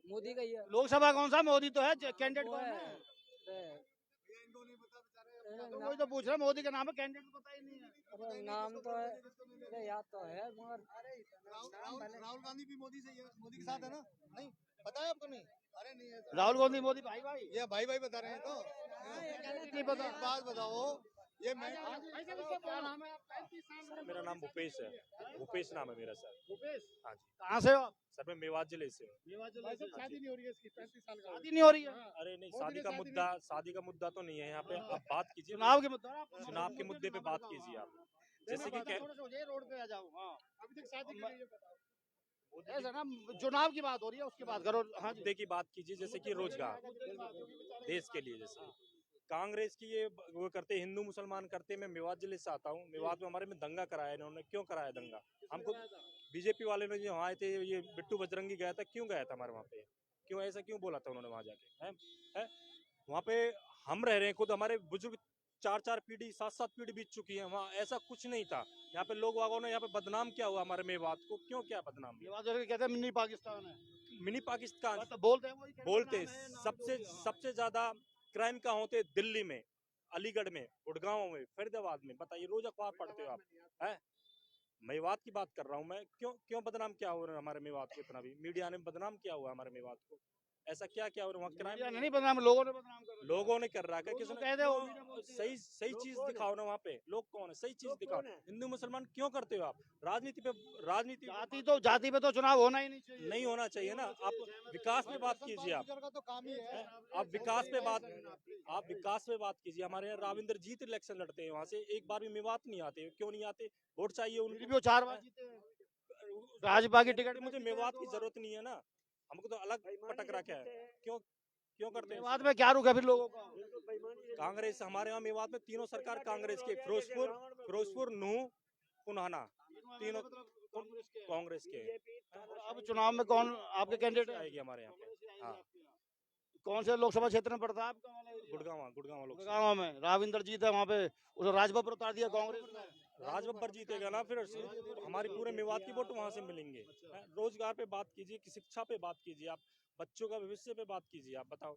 मोदी का ही है। लोकसभा कौन सा? मोदी तो है, कैंडिडेट कौन है? अरे, तो वही तो पूछ रहा, मोदी का नाम है, कैंडिडेट पता ही नहीं है। अरे नाम तो है, अरे याद तो है मगर राहुल गांधी भी मोदी से, मोदी के साथ है ना? नहीं पता है आपको? नहीं, अरे नहीं है। राहुल गांधी मोदी भाई भाई, ये भाई भाई बता रहे हैं। तो नहीं पता, बात बताओ। ये मैं क्या नाम है आपका? मेरा नाम भूपेश है, भूपेश नाम है मेरा सर। भूपेश। हाँ जी। कहाँ से हो आप? सर मैं मेवात जिले से हूँ। मेवात जिले से। शादी नहीं हो रही है इसकी, 35 साल का। शादी नहीं हो रही है? अरे नहीं, शादी का मुद्दा तो नहीं है यहाँ पे। आप बात कीजिए चुनाव के मुद्दे, चुनाव के मुद्दे पे बात कीजिए आप। जैसे कि रोड पे आ जाओ। हाँ, अभी तक शादी नहीं है, ऐसा ना, चुनाव की बात हो रही है, उसकी बात करो। हाँ, मुद्दे की बात कीजिए, जैसे कि रोजगार देश के लिए। जैसे कांग्रेस की ये वो करते, हिंदू मुसलमान करते। मैं मेवात जिले से आता हूँ। मेवात में हमारे में दंगा कराया इन्होंने। क्यों कराया दंगा? हमको बीजेपी वाले ने जो वहाँ आए थे, ये बिट्टू बजरंगी गया था, क्यों गया था हमारे वहाँ पे? क्यों ऐसा क्यों बोला था उन्होंने वहाँ जाके? है वहाँ पे हम रह रहे हैं, खुद हमारे बुजुर्ग 4-4 पीढ़ी 7-7 पीढ़ी बीत चुकी है। वहाँ ऐसा कुछ नहीं था। यहाँ पे लोग वागों ने यहाँ पे बदनाम किया हुआ हमारे मेवात को। क्यों क्या बदनाम किया? कहते हैं मिनी पाकिस्तान है। मिनी पाकिस्तान तो बोलते हैं, बोलते सबसे ज्यादा क्राइम कहाँ होते? दिल्ली में, अलीगढ़ में, गुड़गांव में, फरीदाबाद में। बताइए, रोज अखबार पढ़ते हो आप? है मेवात की बात कर रहा हूँ मैं। क्यों बदनाम क्या हो रहा है हमारे मेवात को? इतना भी मीडिया ने बदनाम किया हुआ है हमारे मेवात को। ऐसा क्या क्या हो रहा है वहाँ? क्राइम नहीं बदनाम, लोगों ने बदनाम कर रखा है। लोगों ने कर रहा है। किसी कहते हो सही चीज दिखाओ ना वहाँ पे। लोग कौन है? सही चीज दिखाओ। हिंदू मुसलमान क्यों करते हो आप? राजनीति जाति पे तो चुनाव होना ही नहीं चाहिए। नहीं होना चाहिए ना। आप विकास पे बात कीजिए। आप विकास पे बात कीजिए। हमारे यहाँ राविंदर जीत इलेक्शन लड़ते हैं, वहाँ से एक बार भी मेवात नहीं आते। क्यों नहीं आते? वोट चाहिए उनको। 4 बार जीते हैं। भाजपा की टिकट। मुझे मेवात की जरूरत नहीं है ना, हमको तो अलग पटक रखा है। क्यों करते हैं? मेवात में क्या रुक है फिर लोगों का? कांग्रेस हमारे यहाँ मेवात में तीनों सरकार कांग्रेस के। फिरोजपुर, नूह, पुनाना, तीनों कांग्रेस के। अब चुनाव में कौन आपके कैंडिडेट आएगी हमारे यहाँ पे? हाँ। कौन से लोकसभा क्षेत्र में पड़ता है आपका? गुड़गांव में राविंदर जीत है। वहाँ पे उसे राजबब्बर उतार दिया कांग्रेस ने। राजबब्बर जीतेगा ना, फिर हमारी पूरे मेवात की वोट वहाँ से मिलेंगे। रोजगार पे बात कीजिए, शिक्षा पे बात कीजिए, आप बच्चों का भविष्य पे बात कीजिए। आप बताओ,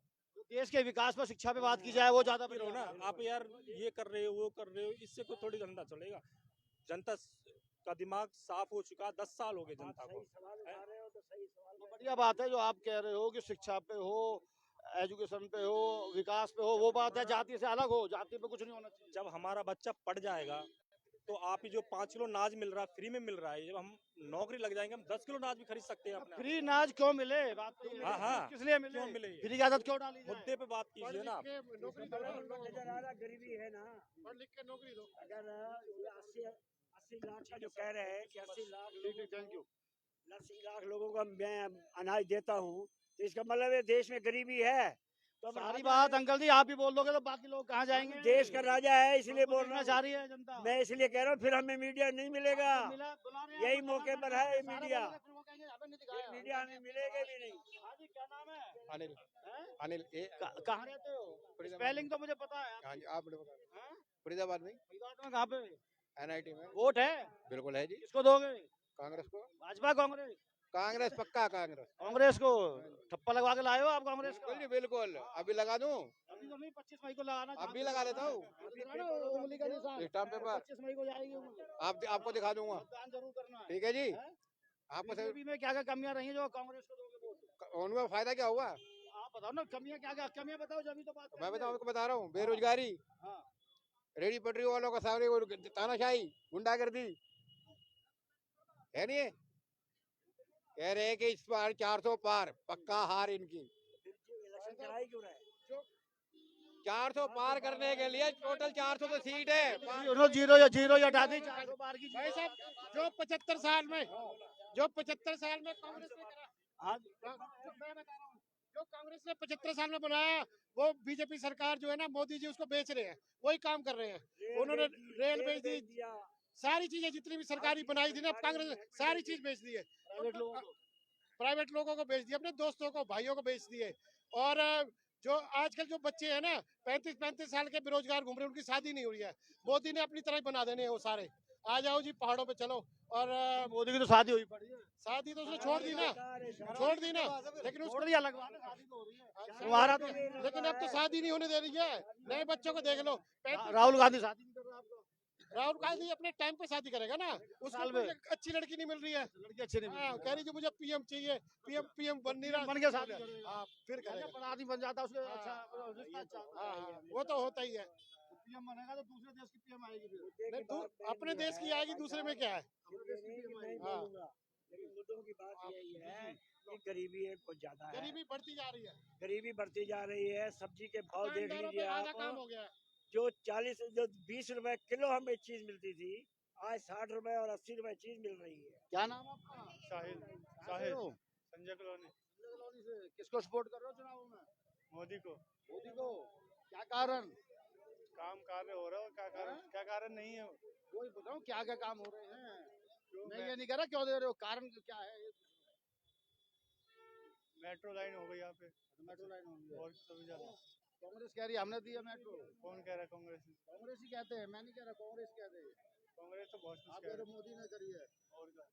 देश के विकास पर शिक्षा पे बात की जाए, वो ज्यादा फिर हो ना। आप यार ये कर रहे हो, वो कर रहे हो, इससे कोई थोड़ी धंधा चलेगा। जनता का दिमाग साफ हो चुका। 10 साल हो गए जनता को। बढ़िया बात है जो आप कह रहे हो कि शिक्षा पे हो, एजुकेशन पे हो, विकास पे हो, वो बात है। जाति से अलग हो, जाति पे कुछ नहीं होना चाहिए। जब हमारा बच्चा पढ़ जाएगा तो आप ही जो 5 किलो अनाज मिल रहा है, फ्री में मिल रहा है, जब हम नौकरी लग जाएंगे हम 10 किलो अनाज भी खरीद सकते हैं अपने। फ्री अनाज क्यों मिले? बात तो ये है। हाँ। किस लिए मिले? क्यों मिले? फ्री की आदत क्यों डाली जाए? मुद्दे पे बात कीजिए ना आप। नजर आ रहा गरीबी है ना, पढ़ लिख के नौकरी दो। अगर 80 लाख का जो कह रहे हैं कि 80 लाख थैंक यू। 80 लाख लोगों को मैं अनाज देता हूँ, तो इसका मतलब है देश में गरीबी है। तो अब सारी राजा बात है, अंकल जी आप ही बोल दोगे तो बाकी लोग कहाँ जाएंगे? देश का राजा है इसलिए बोल रहा बोलना हूँ। चाह रही है जनता। मैं इसलिए कह रहा हूँ फिर हमें मीडिया नहीं मिलेगा। बुला रहे हैं, यही आपको मौके जगह पर मिल है रही मीडिया। सारे बोलेंगे, फिर वो कहेंगे, "अबे नहीं दिखाया।" मीडिया हमें मिलेगा भी नहीं। हाँ जी, क्या नाम है? अनिल हैं? अनिल कहाँ रहते हो? स्पेलिंग तो मुझे पता है। हाँ जी, आप बता हैं? फरीदाबाद में फरीदाबाद में कहाँ पे? एनआईटी में। वोट है? बिल्कुल है जी। किसको दोगे? कांग्रेस को। भाजपा कांग्रेस? कांग्रेस पक्का कांग्रेस। कांग्रेस को ठप्पा लगवा के लाए हो आप कांग्रेस का? बिल्कुल जी बिल्कुल। अभी लगा दूं? अभी तो नहीं, 25 मई को लगाना। अब भी लगा देता हूँ। उंगली का निशान स्टाम्प पेपर 25 मई को जाएगी उंगली। आपको दिखा दूंगा। मतदान जरूर करना है। ठीक है जी। हैं? आपको बीजेपी में क्या क्या कमियां रही हैं जो कांग्रेस को दोगे वोट? उनमें फायदा क्या हुआ? आप बताओ ना, कमियां क्या क्या कमियां बताओ जब तो बात मैं करेंगे। बता रहा हूँ। बेरोजगारी, हाँ। रेडी पटरी वालों का सारे वो तानाशाही, गुंडागर्दी है नहीं है? कह रहे हैं कि इस बार 400 पार, पक्का हार इनकी। इलेक्शन कराई क्यों रहा है? 400 पार करने के लिए टोटल 400 तो सीट है। जीरो या हटा दी 400 पार की। भाई साहब जो 75 साल में कांग्रेस ने करा, आज मैं बता रहा हूँ, जो कांग्रेस ने 75 साल में बनाया वो बीजेपी सरकार जो है ना, मोदी जी उसको बेच रहे हैं, वही काम कर रहे हैं। उन्होंने रेल बेच दी, सारी चीजें जितनी भी सरकारी बनाई थी ना कांग्रेस ने सारी चीज बेच दी है। प्राइवेट लोगों को बेच दिए, अपने दोस्तों को भाइयों को बेच दिए। और जो आजकल जो बच्चे हैं ना 35-35 साल के बेरोजगार घूम रहे हैं, उनकी शादी नहीं हो रही है। मोदी ने अपनी तरह ही बना देने हैं वो सारे। आ जाओ जी पहाड़ों पे चलो। और मोदी की तो शादी हुई पड़ी है। शादी तो उसने छोड़ दी ना, लेकिन उसको छोड़ दिया, लगवा दे, शादी तो हो रही है तुम्हारा तो। लेकिन अब तो शादी नहीं होने दे रही है। नए बच्चों को देख लो। राहुल गांधी शादी नहीं कर रहा आपको? राहुल गांधी अपने टाइम पे शादी करेगा ना, उसको कोई अच्छी लड़की नहीं मिल रही है। लड़की अच्छी नहीं मिल कह रही कि मुझे पीएम चाहिए, पीएम बन नहीं रहा, बन के शादी हाँ फिर करेगा। बड़ा आदमी बन जाता है उसके अच्छा रिश्ता अच्छा। हाँ वो तो होता ही है। पीएम बनेगा तो दूसरे देश की पीएम आएगी फिर। नहीं, अपने देश की आएगी, दूसरे में क्या है। हाँ लेकिन मुद्दों की बात यही है कि गरीबी बहुत ज्यादा है। गरीबी बढ़ती जा रही है। गरीबी बढ़ती जा रही है। सब्जी के भाव देख लीजिए आधा काम आप। हो गया है। जो 20 रुपए किलो हमें चीज मिलती थी, आज 60 रुपए और 80 रुपए चीज मिल रही है। क्या नाम आपका? शाहिद संजय कॉलोनी से किसको सपोर्ट कर रहे हो चुनाव में? मोदी को। मोदी को। क्या कारण? काम कार्य हो रहा है, क्या कारण नहीं है? वही बताओ क्या क्या काम हो रहे हैं। मैं ये नहीं कह रहा क्यों दे रहे हो, कारण क्या है? मेट्रो लाइन हो गई यहाँ पे। मेट्रो लाइन हो गई और सुविधा। कांग्रेस कह रही है हमने दी है मेट्रो। कौन कह रहा है कांग्रेस? कांग्रेस ही कहते हैं, मैं नहीं कह रहा, कांग्रेस कहते हैं। कांग्रेस तो बहुत कुछ आप कह कह रहे रहे हो मोदी ने करी है, और क्या?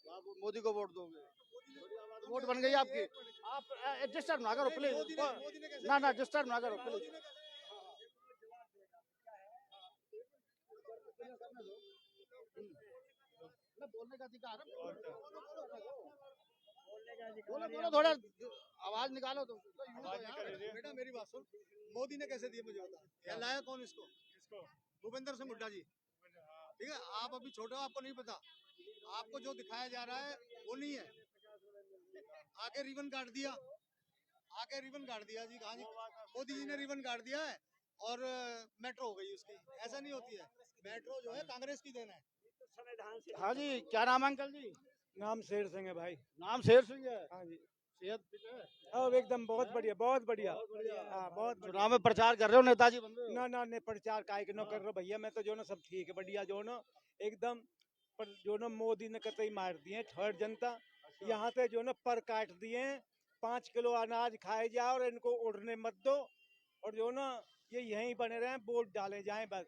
तो आप मोदी को वोट दोगे। वोट बन गई आपकी। आप डिस्टर्ब ना करो प्लीज, ना डिस्टर्ब ना करो प्लीज। बोलने का अधिकार है। बोलो थोड़ा आवाज निकालो तुम। बेटा मेरी बात सुन, मोदी ने कैसे दिए मुझे बता। क्या लाया कौन इसको? भूपेंद्र सिंह हुड्डा जी। ठीक है, आप अभी छोटे हो, आपको नहीं पता। आपको जो दिखाया जा रहा है वो नहीं है। आगे रिबन काट दिया, जी। कहाँ जी? मोदी जी ने रिबन काट दिया है और मेट्रो हो गई उसकी। ऐसा नहीं होती है, मेट्रो जो है कांग्रेस की देन है। हाँ जी, क्या नाम है अंकल जी? नाम शेर सिंह है भाई। नाम शेर सिंह है। हाँ जी। सेहत ठीक है? अब एकदम बहुत बढ़िया, बहुत बढ़िया। हाँ बहुत बढ़िया। चुनाव में प्रचार कर रहे हो, नेताजी बन रहे हो? ना ने प्रचार काय के नो कर रहे हो भैया, मैं तो जो ना सब ठीक है, बढ़िया जो ना एकदम। पर जो ना मोदी ने कतई मार दिए थर्ड जनता। यहाँ पे जो ना पर काट दिए, 5 किलो अनाज खाए जाओ और इनको उड़ने मत दो। और जो ना ये यहीं बने रहे, वोट डाले जाए बस।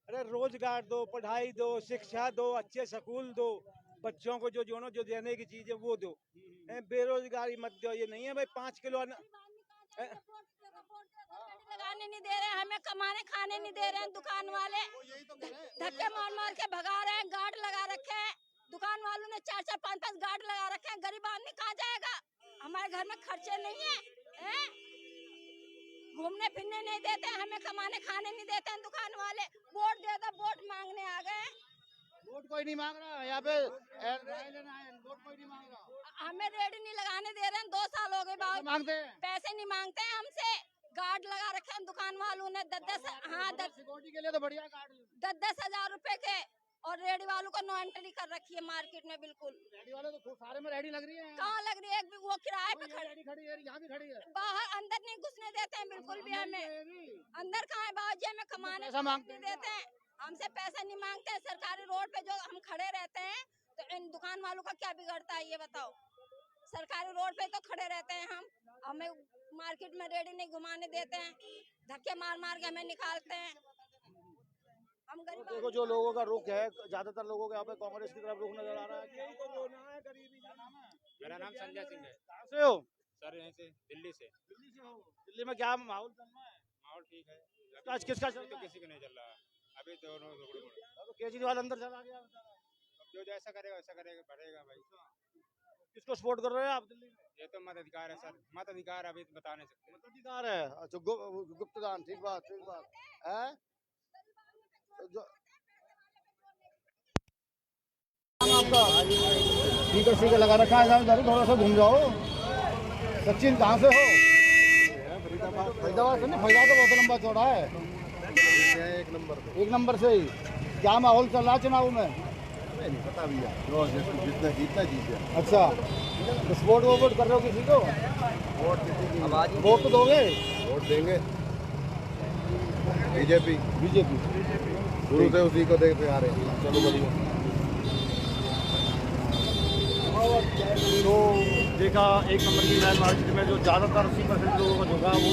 अरे रोजगार दो, पढ़ाई दो, शिक्षा दो, अच्छे स्कूल दो, बच्चों को जो ना जो देने की चीज है वो दो। बेरोजगारी मत दो। ये नहीं है भाई 5 किलो लगाने नहीं दे रहे, हमें कमाने खाने नहीं दे रहे हैं। दुकान वाले धक्के मार मार के भगा रहे हैं, गार्ड लगा रखे हैं। दुकान वालों ने 4-4 5-5 गार्ड लगा रखे हैं। गरीब आदमी कहाँ जाएगा? हमारे घर में खर्चे नहीं है, घूमने फिरने नहीं देते, हमें कमाने खाने नहीं देते हैं दुकान वाले। वोट दे दो, वोट मांगने आ गए। वोट कोई नहीं मांग रहा यहाँ पे, राय लेना है, वोट कोई नहीं मांग रहा। हमें रेडी नहीं लगाने दे रहे हैं, 2 साल हो गए बाबू। मांगते हैं पैसे नहीं मांगते हैं हमसे, गार्ड लगा रखे हैं दुकान वालों ने 10-10 सिक्योरिटी के लिए तो बढ़िया कार्ड 10-10 हजार रुपए के, और रेडी वालों को नो एंट्री कर रखी है मार्केट में। बिल्कुल रेडी वाले तो सारे में रेडी लग रही है। कहाँ लग रही है? एक भी वो किराए पे खड़ी है, यहाँ भी खड़ी है। बाहर अंदर नहीं घुसने देते हैं बिल्कुल भी हमें। अंदर कहाँ है बाबूजी? हमें कमाने पैसा मांगते नहीं देते हैं, हमसे पैसा नहीं मांगते हैं। सरकारी रोड पे जो हम खड़े रहते हैं तो इन दुकान वालों का क्या बिगड़ता है ये बताओ? सरकारी रोड पे तो खड़े रहते हैं हम, हमें मार्केट में रेडी नहीं घुमाने देते हैं, धक्के मार मार के हमें निकालते हैं। हम गरीब देखो जो लोगों का रुख है, ज्यादातर लोगों का यहाँ पे कांग्रेस की तरफ रुख नजर आ रहा है। यही तो रोना है गरीबी। मेरा नाम संजय सिंह है। कहाँ से हो? सर यहीं से दिल्ली से। दिल्ली से हो? दिल्ली में क्या माहौल चल रहा है? माहौल ठीक है। आज किसका चल तो रहा है? किसी का नहीं चल रहा, अभी दोनों तो केजरीवाल अंदर चला गया। जो जैसा करेगा वैसा करेगा, बढ़ेगा भाई। किसको सपोर्ट कर रहे हैं आप दिल्ली में? ये तो मत अधिकार है सर, मत अधिकार अभी तो बता नहीं सकते। मताधिकार है, अच्छा गुप्तदान, ठीक बात है। आपका ठीक है लगा रखा है, थोड़ा सा घूम जाओ। सचिन कहाँ से हो? फरीदाबाद से नहीं, फरीदाबाद तो बहुत लंबा चौड़ा है। एक नंबर से ही। क्या माहौल चल रहा है चुनाव में? नहीं पता भैया, जितना जीतना जीत गया। अच्छा, तो वोट वोट कर रहे हो किसी को? वोट तो दोगे? वोट देंगे बीजेपी। शुरू से उसी को देखते आ रहे हैं। चलो बढ़िया। तो देखा एक नंबर की नया मार्केट में जो ज़्यादातर 80% लोगों का झुकाव, वो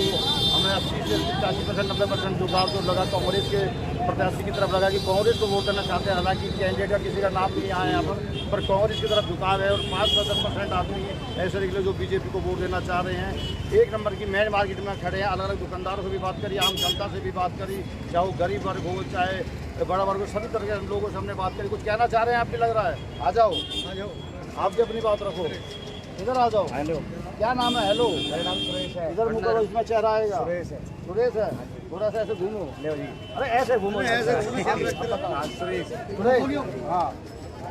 हमें 80 से 85% 90% झुकाव जो लगा कांग्रेस के प्रत्याशी की तरफ लगा कि कांग्रेस को वोट करना चाहते हैं। हालांकि कैंडिडेट का किसी का नाम नहीं आया यहाँ पर कांग्रेस की तरफ झुकाव है। और 5-10% आदमी ऐसे निकले जो बीजेपी को वोट देना चाह रहे हैं। एक नंबर की मेन मार्केट में खड़े हैं, अलग अलग दुकानदारों से भी बात करी, आम जनता से भी बात करी, चाहे वो गरीब वर्ग हो चाहे बड़ा वर्ग हो, सभी तरह के लोगों से हमने बात करी। कुछ कहना चाह रहे हैं? आप भी लग रहा है, आ जाओ आप भी अपनी बात रखो, इधर आ जाओ। हेलो, क्या नाम है? हेलो, मेरा नाम सुरेश है। इधर मुझे इसमें चेहरा आएगा। सुरेश है, थोड़ा सा ऐसे घूमो। अरे ऐसे घूमो, सुरेश। हाँ,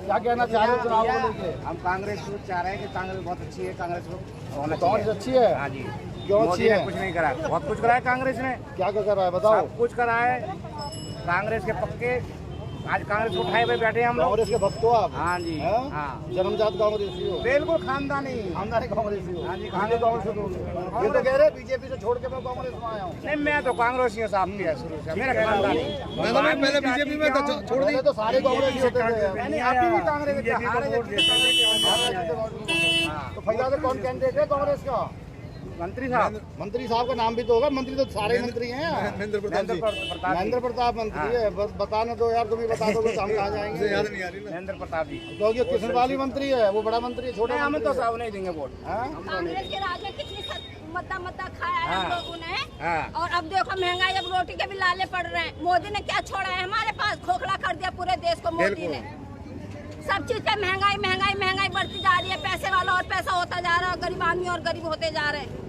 क्या कहना चाह रहे हो चुनाव को लेके? हम कांग्रेस को चाह रहे हैं कि कांग्रेस बहुत अच्छी है, कांग्रेस को कांग्रेस अच्छी है। हाँ जी, क्यों अच्छी है? कुछ नहीं करा, बहुत कुछ करा है कांग्रेस ने। क्या क्या करा है बताओ? सब कुछ करा है कांग्रेस के पक्के। आज कांग्रेस को उठाए हुए बैठे हम लोग। कांग्रेस के भक्त हो आप? हाँ जी, हाँ, जन्मजात कांग्रेसी हो? बिल्कुल खानदानी कांग्रेसी हो? हाँ जी, कांग्रेस। ये तो कह रहे बीजेपी से छोड़ के मैं कांग्रेस में आया हूँ। नहीं, मैं तो कांग्रेसी हूँ साहब, शुरू से मेरा खानदानी। मैं पहले बीजेपी में छोड़ दी, तो सारे कांग्रेसी होते थे। अभी भी कांग्रेस तो फैजाद कौन कैंडिडेट है कांग्रेस का? मंत्री साहब। मंत्री साहब का नाम भी तो होगा, मंत्री तो सारे मंत्री हैं। महेंद्र प्रताप मंत्री है, बस बताने दो यार, तुम ही बता दोगे तो हम कहाँ जाएंगे? याद नहीं आ रही ना। महेंद्र प्रताप जी तो ये किशनपाली मंत्री है, वो बड़ा मंत्री है, छोटा हमें तो साहब नहीं देंगे वोट। कांग्रेस के राज में कितनी मद्दा खाया है हम लोगों ने। हाँ। और अब देखो महंगाई, अब रोटी के भी लाले पड़ रहे हैं। मोदी ने क्या छोड़ा है हमारे पास? खोखला कर दिया पूरे देश को मोदी ने। सब चीज पे महंगाई महंगाई महंगाई बढ़ती जा रही है। पैसे वाला और पैसा होता जा रहा है, और गरीब आदमी और गरीब होते जा रहे हैं।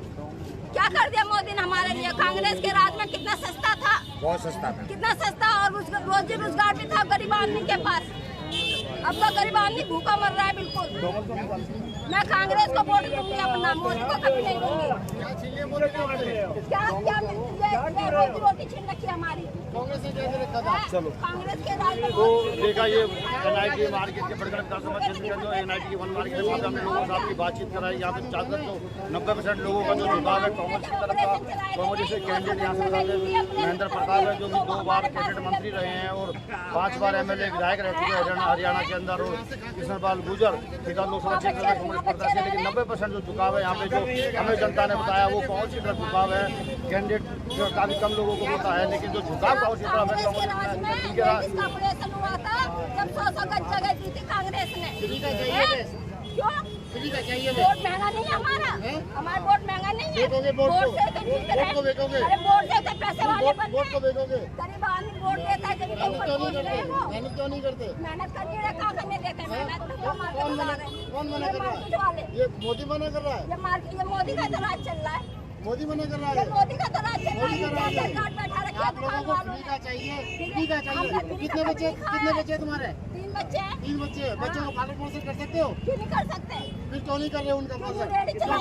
क्या कर दिया मोदी ने हमारे लिए? कांग्रेस के राज में कितना सस्ता था, बहुत सस्ता था, कितना सस्ता, और रोजी रोजगार भी था गरीब आदमी के पास। अब तो गरीब आदमी भूखा मर रहा है बिल्कुल। मैं कांग्रेस को वोट दूंगी, अपना मोदी को कभी नहीं दूंगी। क्या क्या रोजी रोटी छीन रखी हमारी चलो कांग्रेस के राज में। तो देखा ये एनआईटी मार्केट के बड़गढ़ विधानसभा क्षेत्र का जो एनआईटी की वन मार्केट है, वहाँ पे हमने लोगों से आपकी बातचीत कराई। यहाँ पे चाहकर तो 90% लोगों का जो झुकाव है कांग्रेस की तरफ का। कांग्रेस के कैंडिडेट यहाँ से महेंद्र प्रताप है, जो कि 2 बार कैबिनेट मंत्री रहे हैं और 5 बार MLA विधायक रह चुके हैं हरियाणा के अंदर। और कृष्णपाल गुर्जर सीधा लोकसभा क्षेत्र में कांग्रेस प्रत्याशी। लेकिन 90% जो झुकाव है यहाँ पे, जो हमें जनता ने बताया, वो कांग्रेस की तरफ झुकाव है। कैंडिडेट काफी कम लोगों को होता है, लेकिन जो झुकाव कांग्रेस की तरफ है ऑपरेशन हुआ था जब 100 गज जगह दी थी कांग्रेस ने। क्यों? वोट महंगा नहीं है हमारा, हमारा वोट महंगा नहीं है। वोट से तो पैसे वाले बनते हैं, गरीब आदमी वोट देता है जब मेहनत क्यों नहीं करते? मेहनत क्यों नहीं करते? मेहनत करके क्या करने देते हैं? मेहनत कौन मना कर रहा है? ये मोदी मना कर रहा है? ये मोदी का तो राज चल रहा है। मोदी मना कर रहा ये है? मोदी का तो राज चल रहा है। मोदी का राज है। सरकार बैठा रखी है आप लोगों को फ्री का चाहिए, फ्री का चाहिए। कितने बच्चे तुम्हारे? 3 बच्चे हैं। 3 बच्चे। बच्चों को पालन पोषण कर सकते हो? क्यों नहीं कर सकते? फिर क्यों नहीं कर रहे उनका पोषण? रेडी चला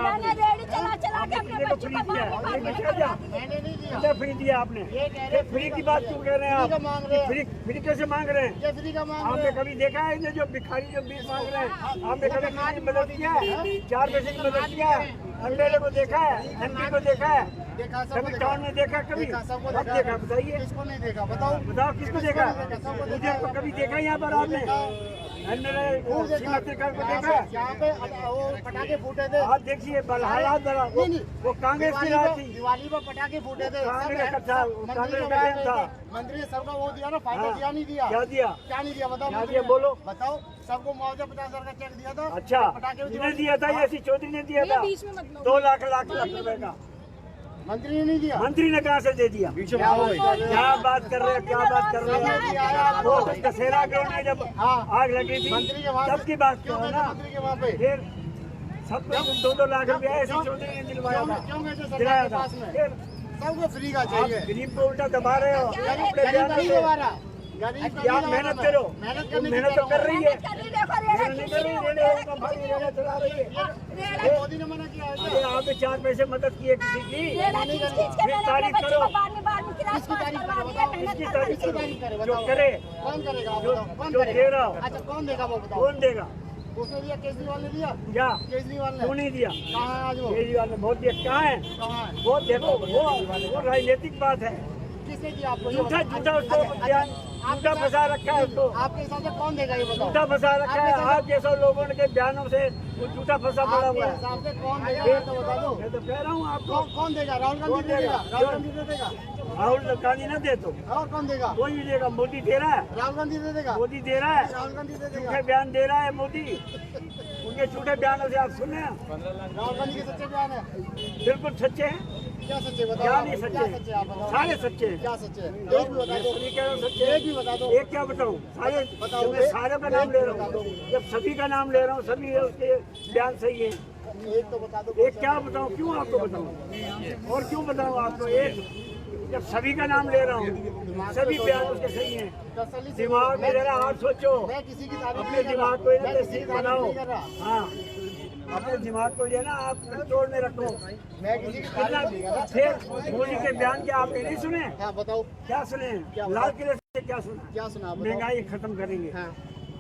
मैंने रेडी चला के अपने बच्चों को मैंने नहीं दिया। फ्री दिया आपने, ये कह रहे फ्री की बात क्यों कह रहे हैं फ्री का आप? मांग रहे हैं। फ्री कैसे मांग रहे हैं? ये फ्री का मांग रहे आपने हैं। कभी देखा है इन्हें जो भिखारी जो बीस मांग रहे हैं? आपने कभी किसी की मदद किया है? 4 पैसे की मदद किया है? एमएलए को देखा है? एमपी को देखा है? देखा सबको कभी देखा। टाउन में देखा कभी? देखा सबको अब देखा। देखा बताइए, किसको नहीं देखा बताओ? बताओ किसको देखा? सबको मुझे देखा। तो कभी देखा यहाँ पर आपने? एमएलए खूब देखा। सीमातेकर को देखा? यहाँ पे वो पटाखे फूटे थे। आप देखिए हालात जरा, वो कांग्रेस की रात थी। दिवाली पर पटाखे फूटे थे। कांग्रेस का था, कांग्रेस का टाइम था। मंत्री ने सबका वो दिया ना, फायदा हाँ। दिया नहीं दिया? क्या दिया? क्या नहीं दिया बताओ? क्या मंत्री दिया ने? बोलो। बताओ। सबको मुआवजा 50,000 का चेक दिया था। अच्छा, पटाखे जिन्हें दिया था ये चौधरी ने दिया था 2 लाख रुपए का। मंत्री ने नहीं दिया। मंत्री ने कहाँ से दे दिया? क्या बात कर रहे हैं, क्या बात कर रहे हैं? वो तो दशहरा ग्राउंड में जब आग लगी थी मंत्री के वहाँ तब की बात क्यों करो गए ना। थे मंत्री के वहाँ पे? फिर सबको 2-2 लाख रुपया ऐसे चौधरी ने दिलवाया था, क्यों गए थे सरकार दिलाया के था। पास में? फिर सबको फ्री का आप चाहिए। गरीब को उल्टा दबा रहे हो। गरीब नहीं दबा रहा। गरीब कि आप मेहनत करो, मेहनत तुम करने की मेहनत तो कर रही है, देखो मेहनत नहीं कर रही, रेड़े कंपनी रेड़े चला रही है। मोदी ने मना किया है क्या? अरे आपने 4 पैसे मदद किए किसी की? फिर तारीफ करो। किसकी तारीफ करे बताओ? किसकी तारीफ किसकी करो? तारीफ करे जो बताओ? करे, कौन करेगा आप जो बताओ? कौन जो करेगा? दे रहा हो, अच्छा कौन देगा वो बताओ? कौन देगा? उसने दिया, केजरीवाल ने दिया। क्या केजरीवाल ने क्यों नहीं दिया? कहाँ है आज वो? केजरीवाल ने बहुत दिया। कहाँ है कहाँ है? वो? देखो वो राजनीतिक बात है। किसने दिया आपको? ये झूठा बताओ। झूठा उसको झूठा फंसा रखा है उसको, आपके हिसाब से कौन देगा ये बताओ? झूठा फंसा रखा है। आप जैसे लोगों के बयानों से वो झूठा फंसा पड़ा आपके हुआ है। हिसाब से कौन देगा ये तो बता दो। मैं तो कह रहा हूँ आपको, कौन देगा? राहुल गांधी दे देगा। राहुल गांधी दे देगा। राहुल गांधी ना दे तो और कौन देगा? कोई भी देगा। मोदी दे रहा है, राहुल गांधी दे देगा। मोदी दे रहा है, राहुल गांधी दे देगा। झूठे बयान दे रहा है मोदी। उनके झूठे बयानों से आप सुने हैं? राहुल गांधी के सच्चे बयान है। बिल्कुल सच्चे हैं। क्या सच्चे बताओ? क्या नहीं क्या सच्चे? सच्चे आप बताओ? सारे सच्चे हैं। क्या सच्चे? एक भी बता दो। ये कह रहा हूँ सच्चे। एक भी बता दो। एक क्या बताऊँ? सारे बताओ। मैं सारे का नाम ले रहा हूँ। जब सभी का नाम ले रहा हूँ, सभी उसके बयान सही है। एक तो बता दो। एक क्या बताऊँ? क्यों आपको बताऊँ और क्यों बताऊँ आपको? एक जब सभी का नाम ले रहा हूँ, सभी बयान उसके सही हैं। तसल्ली से दिमाग में जरा हाथ सोचो, मैं किसी की तारीफ अपने नहीं कर रहा। दिमाग को मैं इधर किसी की ठीक तारीफ बनाओ। नहीं कर रहा। हाँ, अपने दिमाग को जो है ना आप कंट्रोल में रखो। मैं किसी की तारीफ नहीं कर रहा। फिर मोदी के बयान क्या आपने नहीं सुने? हाँ बताओ। क्या सुने? क्या लाल किले से क्या सुना? क्या सुना आप बताओ? महंगाई खत्म करेंगे, हाँ।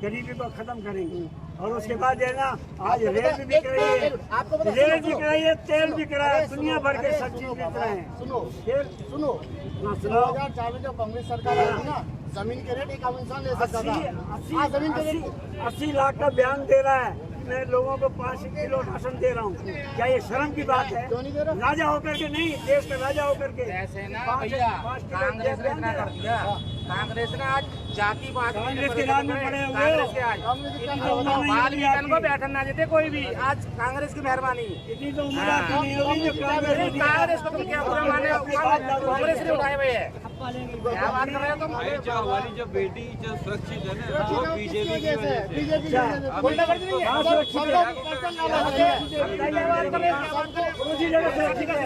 गरीबी को खत्म करेंगे, और उसके बाद जो है ना आज आपको रेल पता- भी बिक रही है, आपको पता- रेल सुनो, बिक रही है, तेल बिक रहा है, अरे दुनिया सुनो, भर के अरे सब चीज सुनो बिक बाबा, रहे हैं। सुनो फिर सुनो हाँ, सुनाओ। 2004 में जब कांग्रेस सरकार आई थी ना, जमीन के रेट एक आम इंसान ले सकता था। हाँ, जमीन के रेट 80 लाख का बयान दे रहा है। मैं लोगों को 5 किलो राशन दे रहा हूँ। क्या ये शर्म की बात है? क्यों नहीं दे रहा? राजा होकर के नहीं, देश का राजा होकर के। ऐसे ना 5 भैया, किलो कांग्रेस ने बयान इतना दे कर रहा है। दिया। कांग्रेस ने आज जाति बात कांग्रेस के राज में पड़े हुए कांग्रेस के आज कांग्रेस की क्या इतनी तो उम्र नहीं बाल होगी विधान को आपकी। बैठन ना देते कोई भी, आज कांग्रेस की मेहरबानी। इतनी तो उम्र आपकी नहीं होगी जो कांग्रेस में दिया। कांग्रेस को तुम क्या बुरा माने? कांग्रेस ने उठाए हुए है। क्या बात कर रहे हो तुम? हमारी जो बेटी जो सुरक्षित है ना वो बीजेपी की वजह से। बीजेपी की वजह से। गुंडागर्दी नहीं है। हाँ, सुरक्षित है। सबको पर्सनल लालच है। उसी जगह सुरक्षित है।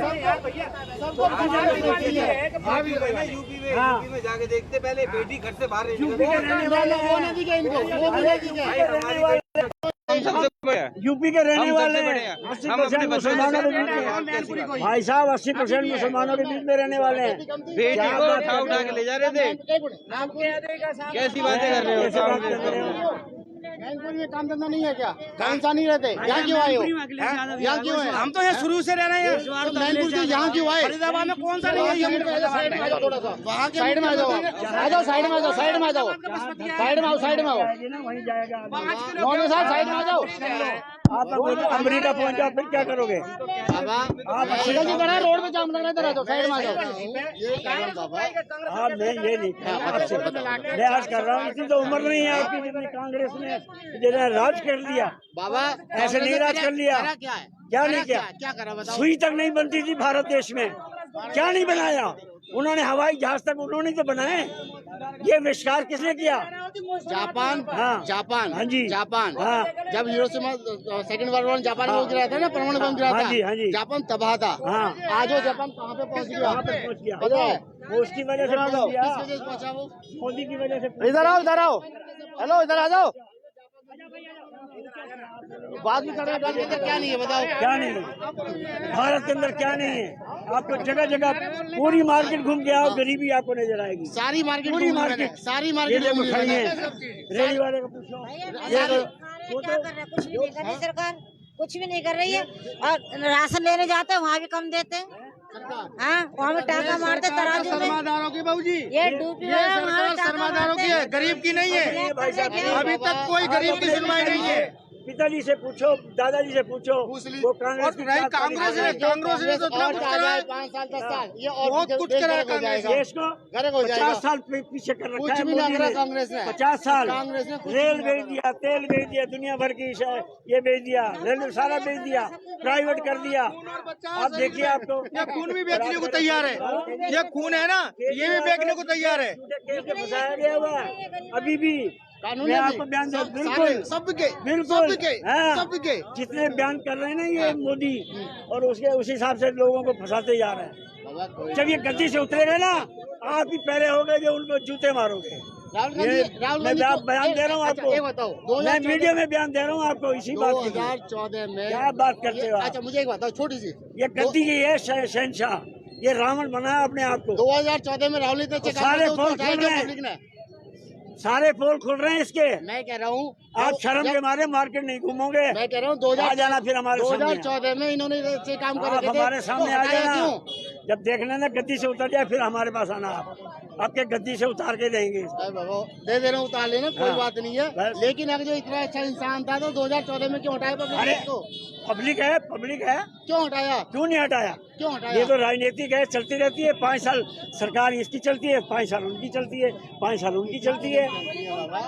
सबको यूपी में जाके देखते पहले बेटी घर से बाहर यूपी के रहने वाले वो नहीं दिखे इनको, वो भी नहीं दिखे। यूपी के रहने वाले 80% मुसलमानों के बीच में, भाई साहब 80% मुसलमानों के बीच में रहने वाले हैं। बेटी को उठा उठा के ले जा रहे थे। कैसी बातें कर रहे हो? मैनपुर में काम धंधा नहीं है क्या? कौन सा नहीं रहते? यहाँ क्यों आए हो? यहाँ क्यों है? हम तो यहाँ शुरू से रह रहे हैं। तो मैनपुर से यहाँ क्यों आए? फरीदाबाद में कौन सा नहीं है? साइड में आ जाओ थोड़ा सा। साइड में आ जाओ। आ जाओ साइड में आ जाओ। साइड में आ जाओ। साइड में आओ। साइड में आओ। वहीं जाएगा। नौने साहब साइड में आ जाओ। आप अमेरिका पहुंच जाओ फिर क्या करोगे? आप अंकल जी बना रोड पे जाम लग रहा है, इधर आ जाओ। साइड में आ जाओ। हाँ, मैं ये नहीं आपसे मैं आज कर रहा हूँ। इतनी तो उम्र नहीं है आपकी जितनी कांग्रेस ने जिन्हें राज कर लिया। बाबा ऐसे नहीं राज कर लिया। क्या है? क्या नहीं किया? क्या करा बताओ? सुई तक नहीं बनती थी भारत देश में। क्या नहीं बनाया? उन्होंने हवाई जहाज तक उन्होंने तो बनाए। ये आविष्कार किसने किया? जापान। हाँ जापान। हाँ जी जापान। हाँ जब Hiroshima second world war Japan में गिरा था ना, परमाणु बम गिरा था। हाँ जी हाँ जी। जापान तबाह था। हाँ आज वो जापान कहाँ पे पहुँच गया? वहाँ पे पहुँच गया। पता है? वो उसकी वजह से पहुँच गया। किस वजह से पहुँचा वो? मोदी की वजह से। इधर आओ, इधर आओ। हेलो, इधर आ जाओ। बात भी कर रहे हैं। भारत के अंदर क्या नहीं है बताओ? क्या नहीं है भारत के अंदर? क्या नहीं है? आपको जगह जगह पूरी मार्केट घूम के आओ, गरीबी आपको नजर आएगी। सारी मार्केट पूरी घूमी मैंने, मार्केट। सारी ये मार्केट देखो घूमी खड़ी मैंने। है, रेडी वाले को पूछो। क्या कर रहा है? कुछ भी नहीं कर रही सरकार, कुछ भी नहीं कर रही है। और राशन लेने जाते हैं वहाँ भी कम देते हैं। हाँ, वहाँ भी टाका मारते तराजू में। सरमादारों की बाबूजी, ये डूबी ये सरकार सरमादारों की है, गरीब की नहीं है। अभी तक कोई गरीब की सुनवाई नहीं है। पिताजी से पूछो, दादाजी से पूछो। वो कांग्रेस कांग्रेस ने तो इतना कुछ करा है, 5 साल 10 साल, ये और बहुत कुछ करा है कांग्रेस। देश को 50 साल पीछे कर रखा है मोदी ने। कांग्रेस ने 50 साल कांग्रेस ने रेल बेच दिया, तेल बेच दिया, दुनिया भर की ये बेच दिया, रेलवे सारा बेच दिया, प्राइवेट कर दिया। अब देखिए आपको ये खून भी बेचने को तैयार है। ये खून है ना, ये भी बेचने को तैयार है। केस में फंसाया गया हुआ है अभी भी। कानून मैं आपको बयान दे, बिल्कुल सबके बिल्कुल हाँ। सबके जितने बयान कर रहे हैं ना ये मोदी, और उसके उस हिसाब से लोगों को फंसाते जा रहे हैं। जब ये गद्दी से उतरेगा ना, आप ही पहले हो गए जो उनको जूते मारोगे। मैं बयान दे रहा हूँ आपको, बताओ, मैं मीडिया में बयान दे रहा हूँ आपको इसी बात की। 2014 में क्या बात करते हो? अच्छा मुझे एक बताओ, छोटी सी, ये गद्दी की है शहनशाह, ये रावण बनाया अपने आप को। 2014 में राहुल ने सारे पोल खुल रहे हैं, सारे पोल खुल रहे हैं इसके। मैं कह रहा हूँ आप शर्म के मारे मार्केट नहीं घूमोगे। मैं कह रहा हूँ आ जाना फिर हमारे सामने। 2014 में इन्होंने ऐसे काम कर रखे थे, हमारे सामने तो आ हटाया जाना। क्यों? जब देख लेना गद्दी से उतर जाए फिर हमारे पास आना। आप आपके गद्दी से उतार के देंगे। अरे बाबा, दे रहा हूँ, उतार लेना, कोई हाँ। बात नहीं है। बस। लेकिन अगर जो इतना अच्छा इंसान था तो 2014 में क्यों हटाया अरे पब्लिक को? पब्लिक है, क्यों हटाया? क्यों नहीं हटाया? क्यों हटाया? ये तो राजनीतिक है, चलती रहती है। 5 साल सरकार इसकी चलती है, 5 साल उनकी चलती है, 5 साल उनकी चलती है।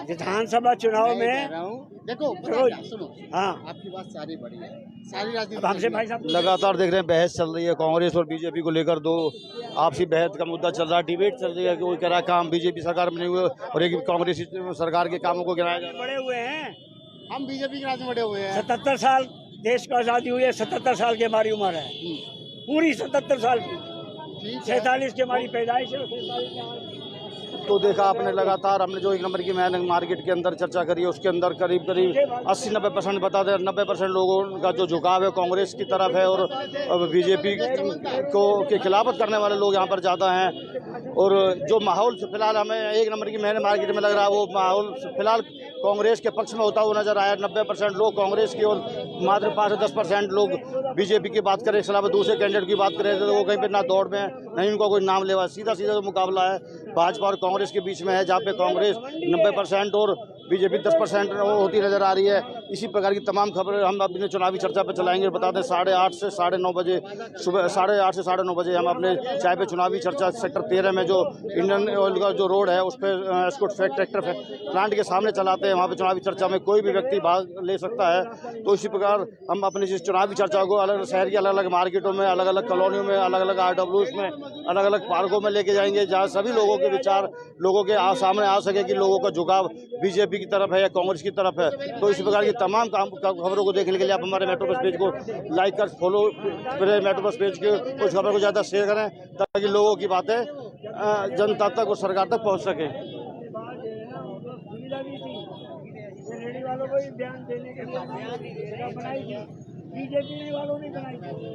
विधानसभा चुनाव मैं में कह रहा हूँ, देखो पता है क्या, सुनो, हाँ आपकी बात सारी बड़ी है, सारी राजनीति अब हमसे भाई साहब लगातार देख रहे हैं बहस चल रही है कांग्रेस और बीजेपी को लेकर। दो आपसी बहस का मुद्दा चल रहा है, डिबेट चल रही है कि कोई कह रहा है काम बीजेपी सरकार में नहीं हुए और एक कांग्रेस सरकार के कामों को गिनाया जा रहा है। बड़े हुए हैं, हम बीजेपी के राज में बड़े हुए हैं। 77 साल देश को आज़ादी हुई है। 77 साल की हमारी उम्र है, पूरी 77 साल की। 47 की हमारी पैदाइश है। 47 की हमारी। तो देखा आपने लगातार, हमने जो 1 नंबर की मैंने मार्केट के अंदर चर्चा करी है उसके अंदर करीब 80-90% बता दें, 90% लोगों का जो झुकाव है कांग्रेस की तरफ है और बीजेपी को के खिलाफत करने वाले लोग यहाँ पर ज़्यादा हैं। और जो माहौल फिलहाल हमें 1 नंबर की मैंने मार्केट में लग रहा है वो माहौल फिलहाल कांग्रेस के पक्ष में होता हुआ नजर आया। 90% लोग कांग्रेस की और मात्र 5 से 10% लोग बीजेपी की बात करें। इसके अलावा दूसरे कैंडिडेट की बात करें तो वो कहीं पर ना दौड़ में नहीं उनका कोई नाम लेवा। सीधा जो मुकाबला है भाजपा और कांग्रेस के बीच में है, जहाँ पे कांग्रेस 90% और बीजेपी 10% होती नजर आ रही है। इसी प्रकार की तमाम खबरें हम अपने चुनावी चर्चा पर चलाएंगे। बता दें 8:30 से 9:30 बजे, सुबह 8:30 से 9:30 बजे हम अपने चाय पे चुनावी चर्चा सेक्टर 13 में जो इंडियन ऑयल का जो रोड है उस पर एस्कॉर्ट ट्रैक्टर प्लांट के सामने चलाते हैं। वहाँ पे चुनावी चर्चा में कोई भी व्यक्ति भाग ले सकता है। तो इसी प्रकार हम अपनी जिस चुनावी चर्चा को अलग अलग शहर की अलग अलग मार्केटों में, अलग अलग कॉलोनियों में, अलग अलग RWs में, अलग अलग पार्कों में लेके जाएंगे, जहाँ सभी लोगों के विचार लोगों के सामने आ सके कि लोगों का झुकाव बीजेपी की तरफ है या कांग्रेस की तरफ है। तो इसी प्रकार की तमाम खबरों को देखने के लिए आप हमारे मेट्रो प्लस पेज को लाइक कर फॉलो करें, मेट्रो प्लस पेज के उस खबर को ज़्यादा शेयर करें ताकि लोगों की बातें जनता तक और सरकार तक पहुँच सकें। रेडी वालों को भी बयान देने के लिए बनाई थी, बीजेपी वालों ने बनाई थी।